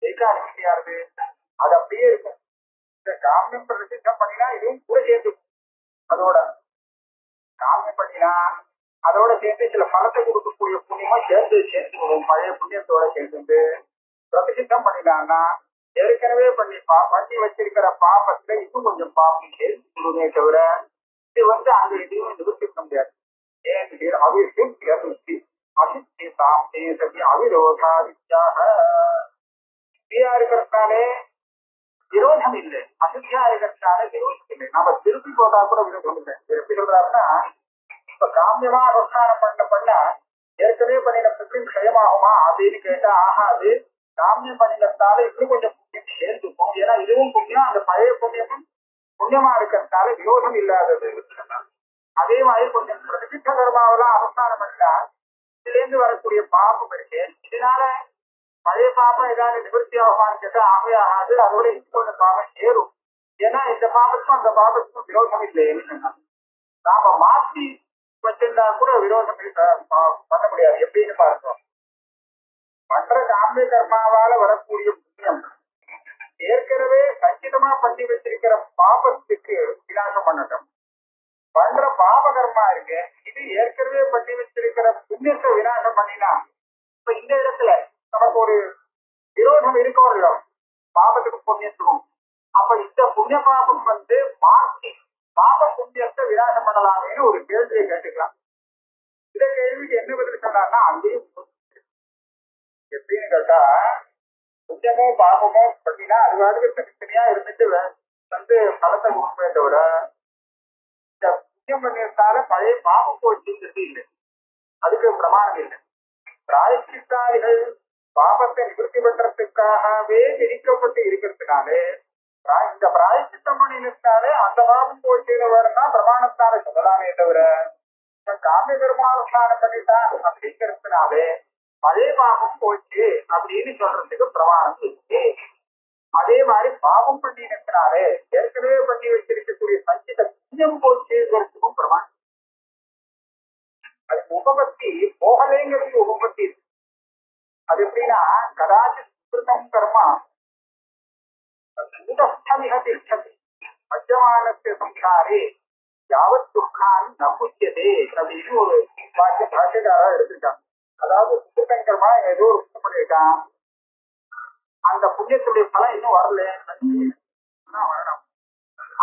Speaker 2: எதுக்கா நிவர்த்தியாருது? அது அப்படியே இருக்கும். இந்த காமியம் பிரதிஷ்டம் பண்ணினா இதுவும் கூட சேர்ந்து, அதோட காமியம் பண்ணினா அதோட சேர்ந்து சில பலத்தை கொடுக்கக்கூடிய புண்ணியமா சேர்ந்து பழைய புண்ணியத்தோட சேர்ந்து பிரதிஷ்டம் பண்ணினான்னா ஏற்கனவே பண்ணி வச்சிருக்கிற பாப்பத்துல இன்னும் கொஞ்சம் பாப்பம் சேர்த்து தவிர இது அந்த எதையும் நிவர்த்தி பண்ண முடியாது. இருக்கிறதுனாலே விரோதம் இல்லை, அசுத்தியா இருக்கிறதுனால விரோதம் இல்லை. நாம திருப்பி போட்டா கூட விரோதம் இல்லை. எப்படி சொல்றாருன்னா, இப்ப காமியமா அனுஷ்டானம் பண்ண ஏற்கனவே பண்ணின புண்ணியம் க்ஷயமாகுமா அப்படின்னு கேட்டா ஆகாது. காமியம் பண்ணினத்தால இன்னும் கொஞ்சம் புண்ணியம் சேர்ந்துக்கும். ஏன்னா இதுவும் புண்ணியம், அந்த பழைய புண்ணியமும் புண்ணியமா இருக்கிறதுனால விரோதம் இல்லாதது. அதே மாதிரி கொஞ்சம் பிரதிஷ்ட கர்மாவெல்லாம் அனுஷ்டானம் பண்ணா இதுல இருந்து வரக்கூடிய பாபம் இருக்கு, இதனால பழைய பாபம் ஏதாவது நிவர்த்தி ஆகுமான்னு கேட்டா ஆகவே ஆகாது. அதோட இப்போ இந்த பாபம் சேரும். ஏன்னா இந்த பாபத்துக்கும் அந்த பாபத்துக்கும் விரோதம் இல்லைன்னு சொன்னாங்க. நாம மாற்றி வச்சிருந்தா கூட விரோதம் பண்ண முடியாது. எப்படின்னு பார்த்தோம், மற்ற காமிய கர்மாவால வரக்கூடிய புண்ணியம் ஏற்கனவே சஞ்சிதமா பண்ணி வச்சிருக்கிற பாபத்துக்கு விநாசம் பண்ணட்டும். பண்ற பாப கர்மா இருக்கு, இது ஏற்கனவே பண்ணி வச்சிருக்கிற புண்ணியத்தை விநாசம் பண்ணினா இப்ப இந்த இடத்துல நமக்கு ஒரு விரோதம் இருக்கும் இல்ல பாபத்துக்கு புண்ணியத்துக்கும். அப்ப இந்த புண்ணிய பாபம் மாற்றி பாப புண்ணியத்தை விநாசம் பண்ணலாமேன்னு ஒரு கேள்வியை கேட்டுக்கலாம். இந்த கேள்விக்கு என்ன பதில் சொன்னார்னா, அங்கேயும் எப்படின்னு கேட்டா புண்ணியமோ பாபமோ பண்ணினா அது வாட்டுக்கு தனித்தனியா இருந்துட்டு பலத்தை கொடுப்பே தவிர இந்த புண்ணியம் பண்ணியிருந்தால பழைய பாபம் போச்சுங்கிறது இல்லை, அதுக்கு பிரமாணம் இல்லை. பிராயச்சித்தாதிகள் பாபத்தை நிவர்த்தி பண்றதுக்காகவே விதிக்கப்பட்டு இருக்கிறதுனாலே இந்த பிராயச்சித்தம் பண்ணினாலே அந்த பாபம் போச்சுன்னு பிரமாணத்தால சொல்லலாமே தவிர காமிய பெருமானுஷ்டானம் பண்ணிட்டான் அப்படிங்கிறதுனாலே பழைய பாபம் போச்சு அப்படின்னு சொல்றதுக்கு பிரமாணம் இருக்கு. அதே மாதிரி பாபம் பண்ணினாலே ஏற்கனவே பண்ணி வச்சிருக்கக்கூடிய சஞ்சித புண்ணியம் போச்சுங்கிறதுக்கும் பிரமாணம். அது உபபத்தி போகலைங்கிறது உபபத்தி இருக்கு. அது எப்படின்னா, கதாச்சித் கர்மா மத்தியமானத்தை சம்சாரே யாவத் துக்கான் நம்புச்சதே அப்படின்னு ஒரு வாக்கிய பாஷைக்காரா எடுத்துட்டாங்க. அதாவது சுத்தம் கர்மா ஏதோ ஒரு புண்ணியம் பண்ணிருக்கான், அந்த புண்ணியத்துடைய பலம் இன்னும் வரல, வரணும்.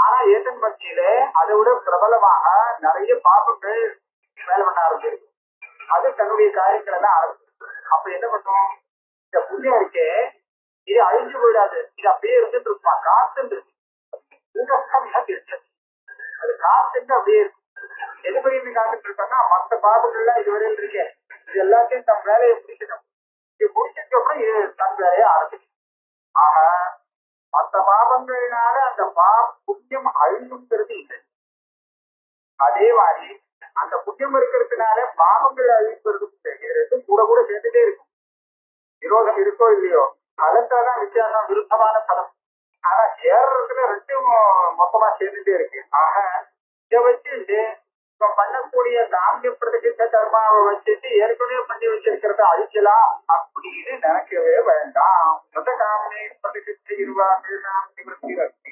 Speaker 2: ஆனா ஏதன் பட்சியில அதை விட பிரபலமாக நிறைய பாபங்கள் வேலை பண்ண ஆரம்பிச்சிருக்கு. அது தன்னுடைய காரியங்கள் எல்லாம் ஆரம்பிச்சு. அப்ப என்ன பண்ணும், இந்த புண்ணியம் இருக்கே இது அழிஞ்சு போயிடாது, இது அப்படியே இருந்துட்டு இருக்குமா, காத்துட்டு அது காத்துட்டு அப்படியே இருக்கு. எது பண்ணி காத்துட்டு இருக்கோம்னா மற்ற பாபங்கள்லாம் இதுவரையில் இருக்கேன், இது எல்லாத்தையும் தம் வேலையை முடிக்கணும். இது முடிச்சதுக்கு அப்புறம் இது தன் வேலையை ஆரம்பிச்சு. ஆக மற்ற பாபங்கள்னால அந்த புண்ணியம் அழிஞ்சுங்கிறது இல்லை. அதே மாதிரி அந்த புண்ணியம் இருக்கிறதுனால பாவங்கள் அழிப்பது ரெண்டும் கூட கூட சேர்ந்துட்டே இருக்கும். விரோதம் இருக்கோ இல்லையோ, அதற்காதான் வித்தியாசம், விருத்தமான பலம். ஆனா சேர்றதுல ரெண்டும் மொத்தமா சேர்ந்துட்டே இருக்கு. ஆக இதை வச்சு இப்ப பண்ணக்கூடிய காமிய பிரதிஷ்ட கர்மாவை வச்சுட்டு ஏற்கனவே பண்ணி வச்சிருக்கிறத அழிக்கலாம் அப்படின்னு நினைக்கவே வேண்டாம். காமே பிரதிஷ்ட இருவாம் நிவர்த்தி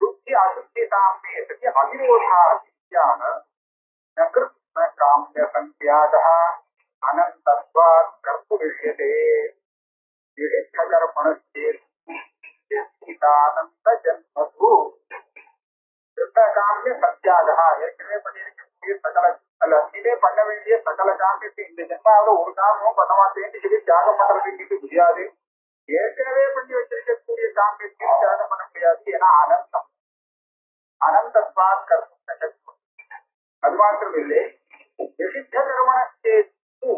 Speaker 2: சுத்தி அசுத்தி காமே அவிரோதான காமிய சந்தியாக அனந்தத்வாத் கர்ப்பு விஷயத்தே விழித்த கர்மணஸ்தேதானந்த ஜன்மது காமிய சத்தியாக ஏற்கனவே பண்ணியிருக்கக்கூடிய சகல அல்ல இனிமே பண்ண வேண்டிய சகல காமியத்தை இந்த ஜென்மாவில ஒரு காரணமும் பண்ண மாட்டேன்னு சொல்லி தியாகம் பண்றதுக்கு முடியாது. ஏற்கனவே பண்ணி வச்சிருக்கக்கூடிய காமியத்தையும் தியாகம் பண்ண முடியாது. ஏன்னா அனந்தம் அனந்தத்வாத் கர்ம அது மாத்திரம் இல்லை. விசித்த கர்மணஸ்தேது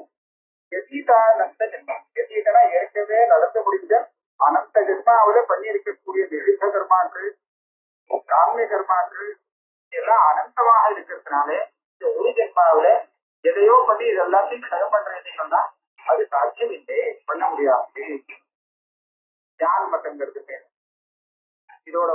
Speaker 2: எதீதானந்த ஜென்மம். எதீதனா ஏற்கனவே நடந்து முடிஞ்ச அனந்த ஜென்மாவில பண்ணி இருக்கக்கூடிய விசித்த கர்மாக்கள் காமிய கர்மாக்கள் எல்லாம் அனந்தமாக இருக்கிறதுனாலே இந்த ஒரு ஜென்மாவில எதையோ பண்ணி இது எல்லாத்தையும் கரம் பண்றேன்னு சொன்னா அது சாத்தியம் இல்லை, பண்ண முடியாது. ஞான மட்டங்கிறது இதோட